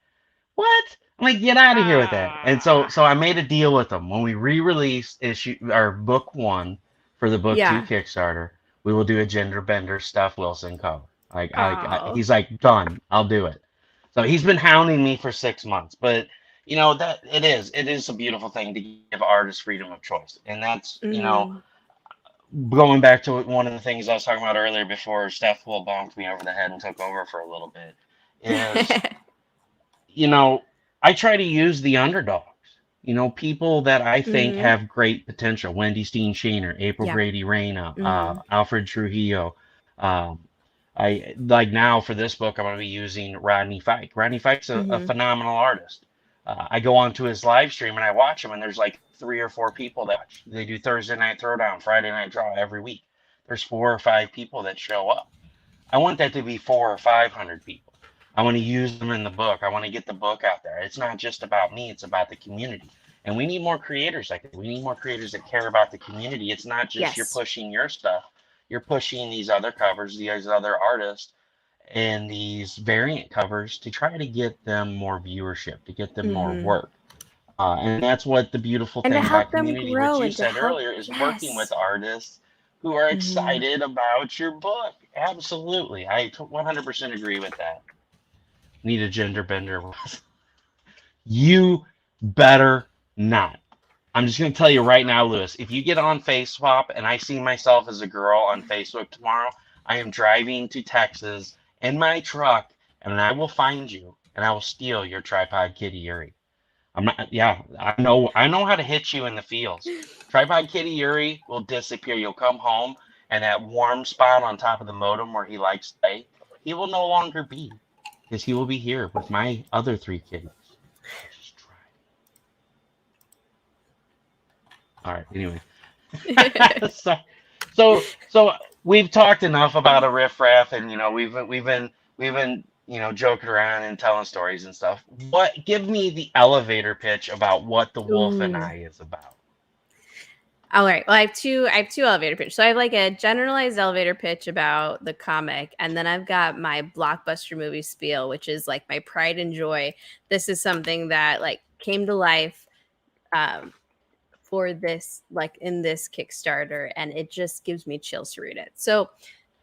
what? I'm like, get out of here with that. And so I made a deal with him. When we re-release book 1 for the book 2 Kickstarter, we will do a gender bender Steph Wilson cover. He's like, done. I'll do it. So he's been hounding me for 6 months, but you know that it is a beautiful thing to give artists freedom of choice, and that's you know, going back to one of the things I was talking about earlier before Stefpool bonked me over the head and took over for a little bit is, you know, I try to use the underdogs, you know, people that I think have great potential. Wendy Steen Shaner, April Grady Reyna, Alfred Trujillo. I like now for this book, I'm going to be using Rodney Fike. Rodney Fike's a phenomenal artist. I go onto his live stream and I watch him, and there's like 3 or 4 people that watch. They do Thursday Night Throwdown, Friday Night Draw every week. There's 4 or 5 people that show up. I want that to be 400 or 500 people. I want to use them in the book. I want to get the book out there. It's not just about me, it's about the community. And we need more creators like that. We need more creators that care about the community. It's not just you're pushing your stuff. You're pushing these other covers, these other artists, and these variant covers to try to get them more viewership, to get them more work. And that's what the beautiful thing about community, which you said earlier, is working with artists who are excited about your book. Absolutely. I 100% agree with that. Need a gender bender. You better not. I'm just going to tell you right now, Lewis, if you get on FaceSwap and I see myself as a girl on Facebook tomorrow, I am driving to Texas in my truck and I will find you and I will steal your tripod kitty Yuri. I'm not. Yeah, I know. I know how to hit you in the feels. Tripod Kitty Yuri will disappear. You'll come home, and that warm spot on top of the modem where he likes to stay, he will no longer be, because he will be here with my other three kitties. So just try. All right. Anyway, so, so we've talked enough about a riffraff, and we've been joking around and telling stories and stuff. What? Give me the elevator pitch about what the Wolf and Ooh. I is about. All right. Well, I have two elevator pitch. So I have like a generalized elevator pitch about the comic, and then I've got my blockbuster movie spiel, which is like my pride and joy. This is something that like came to life um, for this, like in this Kickstarter, and it just gives me chills to read it. So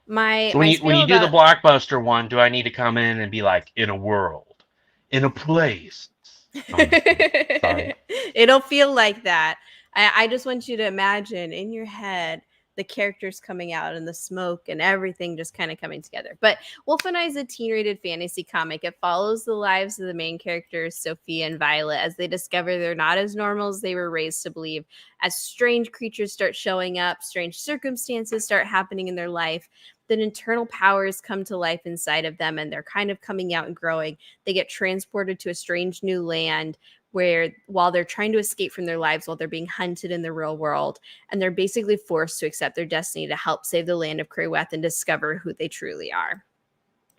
my So when my you spiel do the about blockbuster one, do I need to come in and be like, in a world, in a place? No, I'm just kidding. Sorry. It'll feel like that. I just want you to imagine in your head the characters coming out and the smoke and everything just kind of coming together. But Wolf and I is a teen rated fantasy comic. It follows the lives of the main characters, Sophia and Violet, as they discover they're not as normal as they were raised to believe. As strange creatures start showing up, strange circumstances start happening in their life, then internal powers come to life inside of them and they're kind of coming out and growing. They get transported to a strange new land where while they're trying to escape from their lives while they're being hunted in the real world, and they're basically forced to accept their destiny to help save the land of Krayweth and discover who they truly are.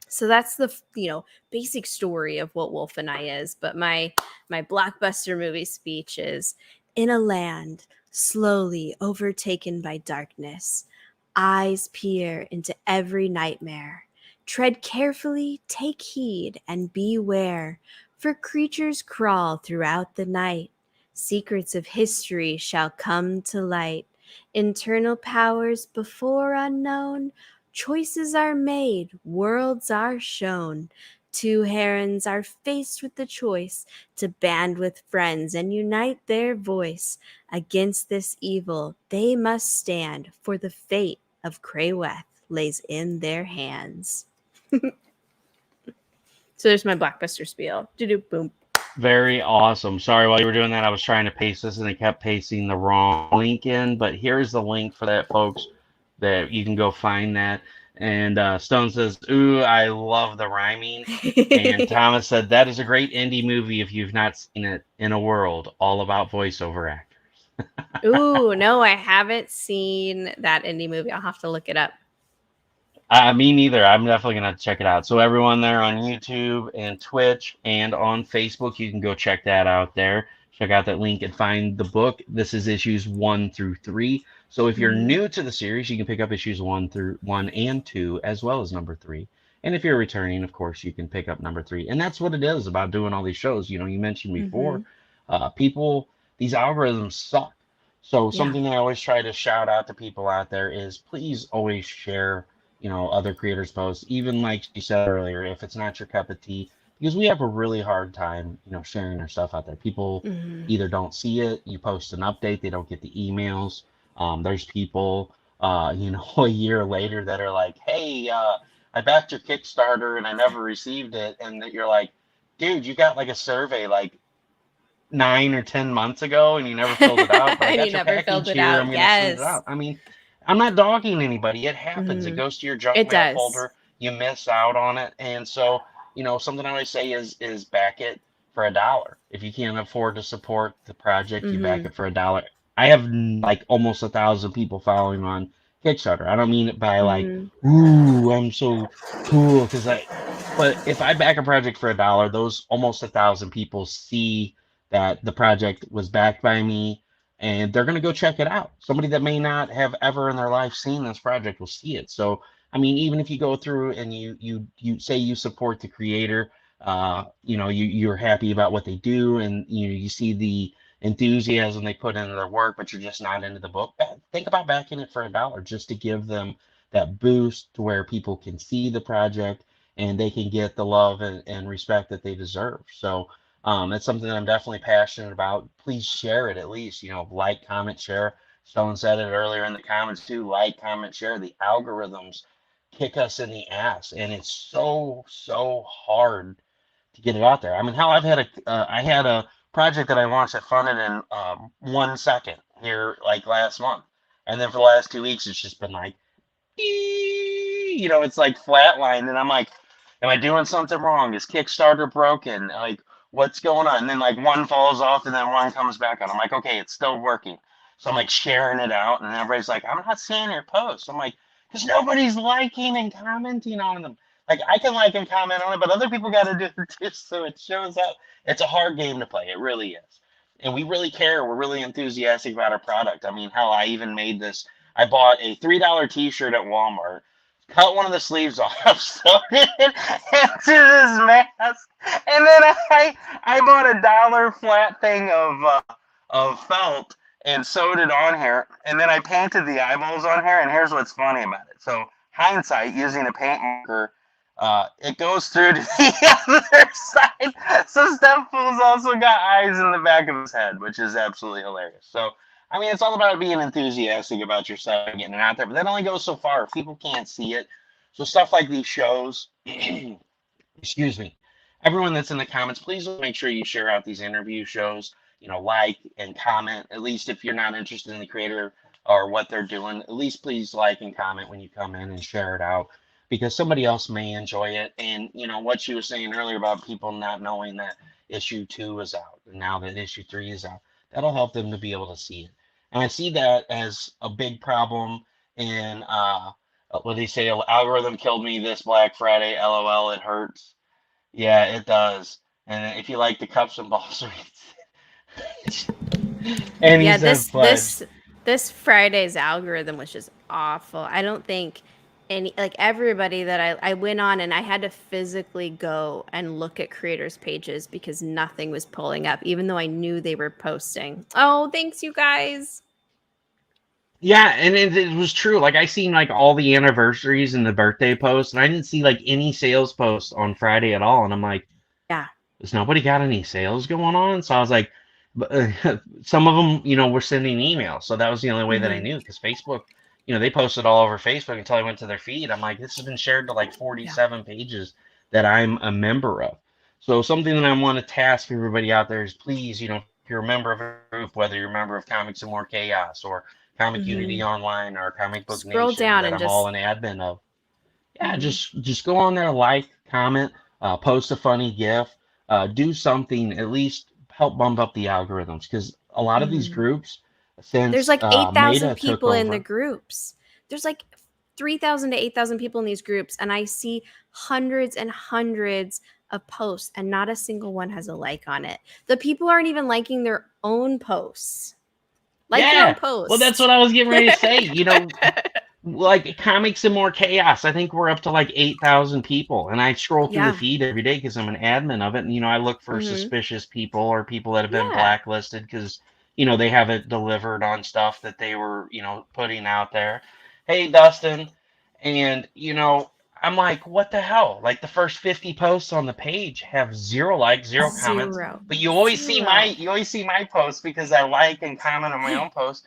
So that's the basic story of what Wolf and I is. But my blockbuster movie speech is: in a land slowly overtaken by darkness, eyes peer into every nightmare. Tread carefully, take heed, and beware, for creatures crawl throughout the night. Secrets of history shall come to light. Internal powers before unknown. Choices are made, worlds are shown. Two herons are faced with the choice to band with friends and unite their voice. Against this evil they must stand, for the fate of Krayweth lays in their hands. So there's my blockbuster spiel. Do boom. Very awesome. Sorry, while you were doing that, I was trying to paste this and I kept pasting the wrong link in. But here's the link for that, folks, that you can go find that. And Stone says, "Ooh, I love the rhyming." And Thomas said, "That is a great indie movie if you've not seen it. In a world all about voiceover actors." Ooh, no, I haven't seen that indie movie. I'll have to look it up. Me neither. I'm definitely gonna check it out. So everyone there on YouTube and Twitch and on Facebook, you can go check that out there. Check out that link and find the book. This is issues 1 through 3. So if you're Mhm. new to the series, you can pick up issues 1 and 2, as well as number 3. And if you're returning, of course, you can pick up number 3. And that's what it is about doing all these shows. You mentioned before, Mhm. people, these algorithms suck. So Yeah. something I always try to shout out to people out there is please always share other creators' posts, even like she said earlier, if it's not your cup of tea, because we have a really hard time, sharing our stuff out there. People Mhm. either don't see it, you post an update, they don't get the emails. There's people, a year later that are like, hey, I backed your Kickstarter and I never received it. And that you're like, dude, you got like a survey like 9 or 10 months ago and you never filled it out, but I And you got your never filled package it here. I'm out. going to send it Yes. out. I mean, I'm not dogging anybody. It happens. It Mhm. goes to your junk It mail does. folder. You miss out on it. And so, something I always say is back it for $1. If you can't afford to support the project, you back Mhm. it for $1. I have like almost 1,000 people following on Kickstarter. I don't mean it by like, Mhm. ooh, I'm so cool but if I back a project for $1, those almost 1,000 people see that the project was backed by me and they're going to go check it out. Somebody that may not have ever in their life seen this project will see it. So, I mean, even if you go through and you say you support the creator, you're happy about what they do and you see the enthusiasm they put into their work, but you're just not into the book. Think about backing it for $1 just to give them that boost to where people can see the project and they can get the love and respect that they deserve. So it's something that I'm definitely passionate about. Please share it at least, like, comment, share. Someone said it earlier in the comments too. Like, comment, share. The algorithms kick us in the ass, and it's so hard to get it out there. I mean, hell, I had a project that I launched that funded in 1 second here like last month. And then for the last 2 weeks, it's just been like, it's like flatlined. And I'm like, am I doing something wrong? Is Kickstarter broken? Like, what's going on? And then like one falls off and then one comes back on. I'm like, okay, it's still working. So I'm like sharing it out. And everybody's like, I'm not seeing your posts. I'm like, because nobody's liking and commenting on them. Like, I can like and comment on it, but other people got to do it too. So it shows up. It's a hard game to play. It really is. And we really care. We're really enthusiastic about our product. I mean, hell, I even made this. I bought a $3 t-shirt at Walmart, cut one of the sleeves off, sewed it into this mask, and then I bought $1 flat thing of felt and sewed it on here, and then I painted the eyeballs on here. And here's what's funny about it. So hindsight, using a paint marker, it goes through to the other side. So Stefpool's also got eyes in the back of his head, which is absolutely hilarious. So, I mean, it's all about being enthusiastic about your site and getting it out there. But that only goes so far. People can't see it. So stuff like these shows, excuse me, everyone that's in the comments, please make sure you share out these interview shows. Like and comment. At least if you're not interested in the creator or what they're doing, at least please like and comment when you come in and share it out, because somebody else may enjoy it. And what you were saying earlier about people not knowing that issue 2 is out and now that issue 3 is out, that'll help them to be able to see it. And I see that as a big problem in what do they say? Algorithm killed me this Black Friday. LOL, it hurts. Yeah, it does. And if you like the cups and balls, and he Yeah, said pledge. this Friday's algorithm was just awful. I don't think any, like, everybody that I went on and I had to physically go and look at creators' pages because nothing was pulling up, even though I knew they were posting. Oh, thanks, you guys. Yeah, and it was true. Like I seen like all the anniversaries and the birthday posts, and I didn't see like any sales posts on Friday at all. And I'm like, Yeah. has nobody got any sales going on? So I was like, some of them, were sending emails. So that was the only way that I Mm-hmm. knew, because Facebook, they posted all over Facebook until I went to their feed. I'm like, this has been shared to like Yeah. 47 pages that I'm a member of. So something that I want to task everybody out there is, please, if you're a member of a group, whether you're a member of Comics and More Chaos or Comic Unity Mm-hmm. Online or Comic Book Scroll Nation down that and I'm all just. an admin of, yeah, Mm-hmm. just go on there, like, comment, post a funny GIF, do something, at least help bump up the algorithms, because a lot of these Mm-hmm. groups, There's since like 8,000 Meta took people in the over, groups. There's like 3,000 to 8,000 people in these groups, and I see hundreds and hundreds of posts, and not a single one has a like on it. The people aren't even liking their own posts. Like your own yeah, well, that's post. what I was getting ready to say. Like Comics and More Chaos, I think we're up to like 8,000 people, and I scroll through the Yeah. feed every day because I'm an admin of it, and I look for Mm-hmm. suspicious people or people that have been Yeah. blacklisted because they haven't delivered on stuff that they were putting out there. Hey, Dustin, and I'm like, what the hell? Like the first 50 posts on the page have 0 likes, 0 comments, Zero. but Zero. you always see my posts because I like and comment on my own posts.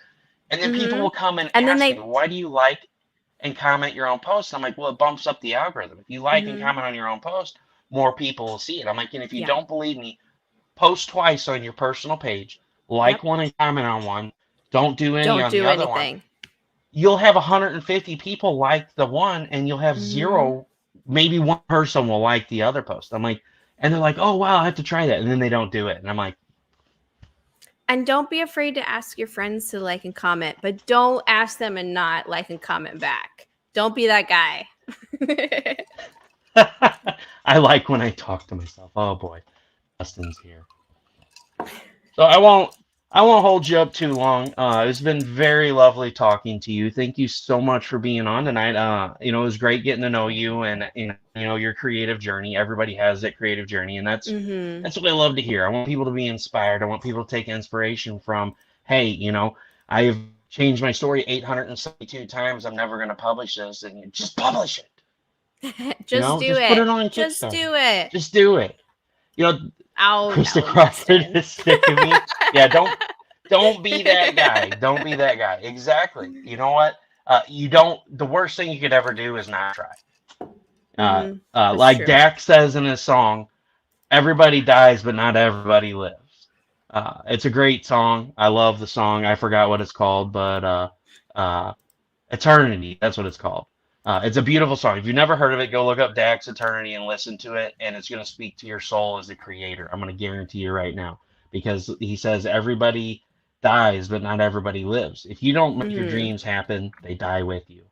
And then people Mm-hmm. will come and And then ask me, they. why do you like and comment your own post? I'm like, well, it bumps up the algorithm. If you like and Mm-hmm. comment on your own post, more people will see it. I'm like, and if you Yeah. don't believe me, post twice on your personal page, like Yep. one and comment on one, don't do any Don't on the do other one. anything. You'll have 150 people like the one, and you'll have Mm-hmm. 0, maybe one person will like the other post. I'm like, and they're like, oh, wow, I have to try that. And then they don't do it. And I'm like, And don't be afraid to ask your friends to like and comment, but don't ask them and not like and comment back. Don't be that guy. I like when I talk to myself. Oh boy, Dustin's here. So I won't hold you up too long. It's been very lovely talking to you. Thank you so much for being on tonight. It was great getting to know you and your creative journey. Everybody has that creative journey, and that's Mm-hmm. that's what I love to hear. I want people to be inspired. I want people to take inspiration from, hey, I have changed my story 872 times. I'm never going to publish this, and you just publish it. Just do Just put it. it on Just Kickstarter. do it. Just do it. You know, Oh Krysta no, Crawford Dustin. is sick of me. Yeah, don't be that guy. Don't be that guy. Exactly. You know what? You don't. The worst thing you could ever do is not try. Mm-hmm. That's Like true. Dak says in his song, "Everybody dies, but not everybody lives." It's a great song. I love the song. I forgot what it's called, but uh, Eternity. That's what it's called. It's a beautiful song. If you've never heard of it, go look up Dax Eternity and listen to it, and it's going to speak to your soul as a creator. I'm going to guarantee you right now, because he says everybody dies, but not everybody lives. If you don't make your Hmm. dreams happen, they die with you.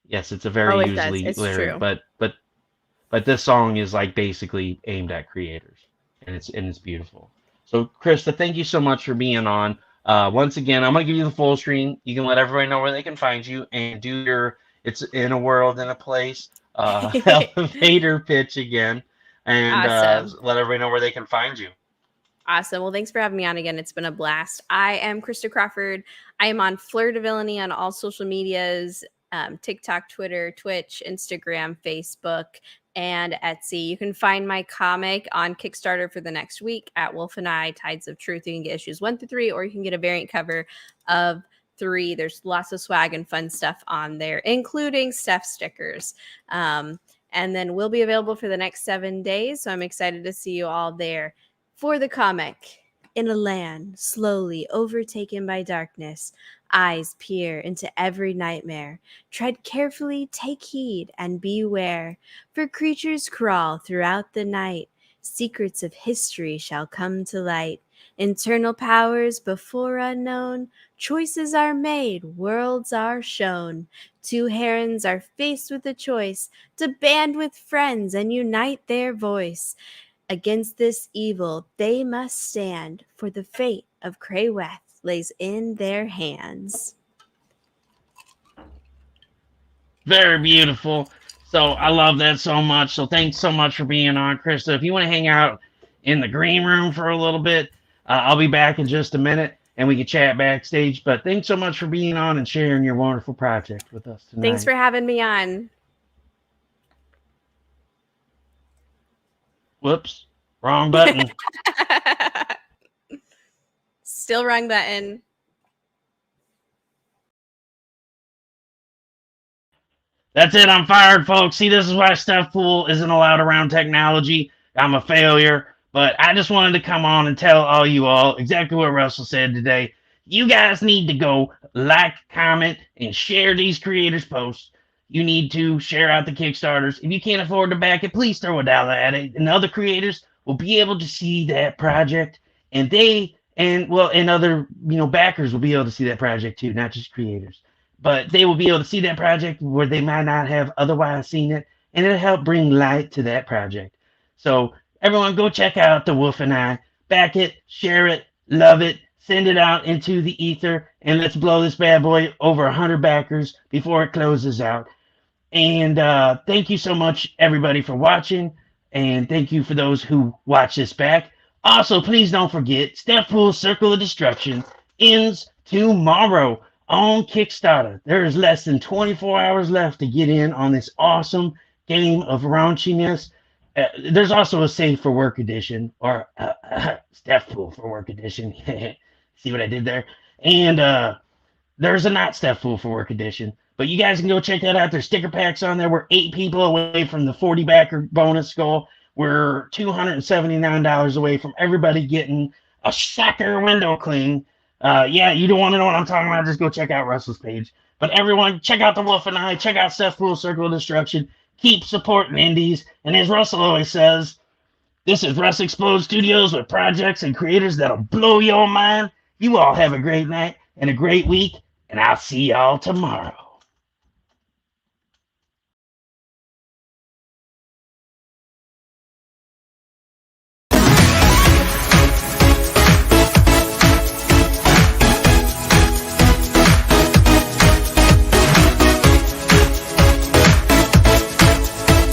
Yes, it's a Oh, very it does. usually It's lyric, true. but this song is like basically aimed at creators, and it's beautiful. So, Krista, thank you so much for being on. Once again, I'm gonna give you the full screen. You can let everybody know where they can find you and do your "It's in a World in a Place" elevator pitch again, and Awesome. let everybody know where they can find you. Awesome. Well, thanks for having me on again. It's been a blast. I am Krysta Crawford. I am on Fleur De Villainy on all social medias, TikTok, Twitter, Twitch, Instagram, Facebook, and Etsy. You can find my comic on Kickstarter for the next week at Wolf and I, Tides of Truth. You can get issues 1 through 3, or you can get a variant cover of 3. There's lots of swag and fun stuff on there, including Steph stickers. And then we'll be available for the next 7 days. So I'm excited to see you all there. For the comic, in a land slowly overtaken by darkness, eyes peer into every nightmare. Tread carefully, take heed, and beware, for creatures crawl throughout the night. Secrets of history shall come to light. Internal powers before unknown. Choices are made, worlds are shown. 2 herons are faced with a choice to band with friends and unite their voice. Against this evil they must stand, for the fate of Crayweth lays in their hands. Very beautiful. So I love that so much. So thanks so much for being on, Krista. If you want to hang out in the green room for a little bit, I'll be back in just a minute and we can chat backstage. But thanks so much for being on and sharing your wonderful project with us tonight. Thanks for having me on. Whoops, wrong button. Still wrong button. That's it. I'm fired, folks. See, this is why Stefpool isn't allowed around technology. I'm a failure. But I just wanted to come on and tell all you all exactly what Russell said today. You guys need to go like, comment, and share these creators' posts. You need to share out the Kickstarters. If you can't afford to back it, please throw $1 at it. And other creators will be able to see that project. And other backers will be able to see that project too, not just creators, but they will be able to see that project where they might not have otherwise seen it, and it'll help bring light to that project. So everyone go check out The Wolf and I, back it, share it, love it, send it out into the ether, and let's blow this bad boy over 100 backers before it closes out. And thank you so much, everybody, for watching, and thank you for those who watch this back. Also, please don't forget, Stefpool's Circle of Destruction ends tomorrow on Kickstarter. There is less than 24 hours left to get in on this awesome game of raunchiness. There's also a Save for Work edition, or Stefpool for Work edition. See what I did there? And there's a not Stefpool for Work edition. But you guys can go check that out. There's sticker packs on there. We're 8 people away from the 40 backer bonus goal. We're $279 away from everybody getting a shocker window clean. Yeah, you don't want to know what I'm talking about, just go check out Russell's page. But everyone, check out The Wolf and I, check out Stefpool Circle of Destruction. Keep supporting indies. And as Russell always says, this is Russ Explode Studios with projects and creators that'll blow your mind. You all have a great night and a great week, and I'll see y'all tomorrow.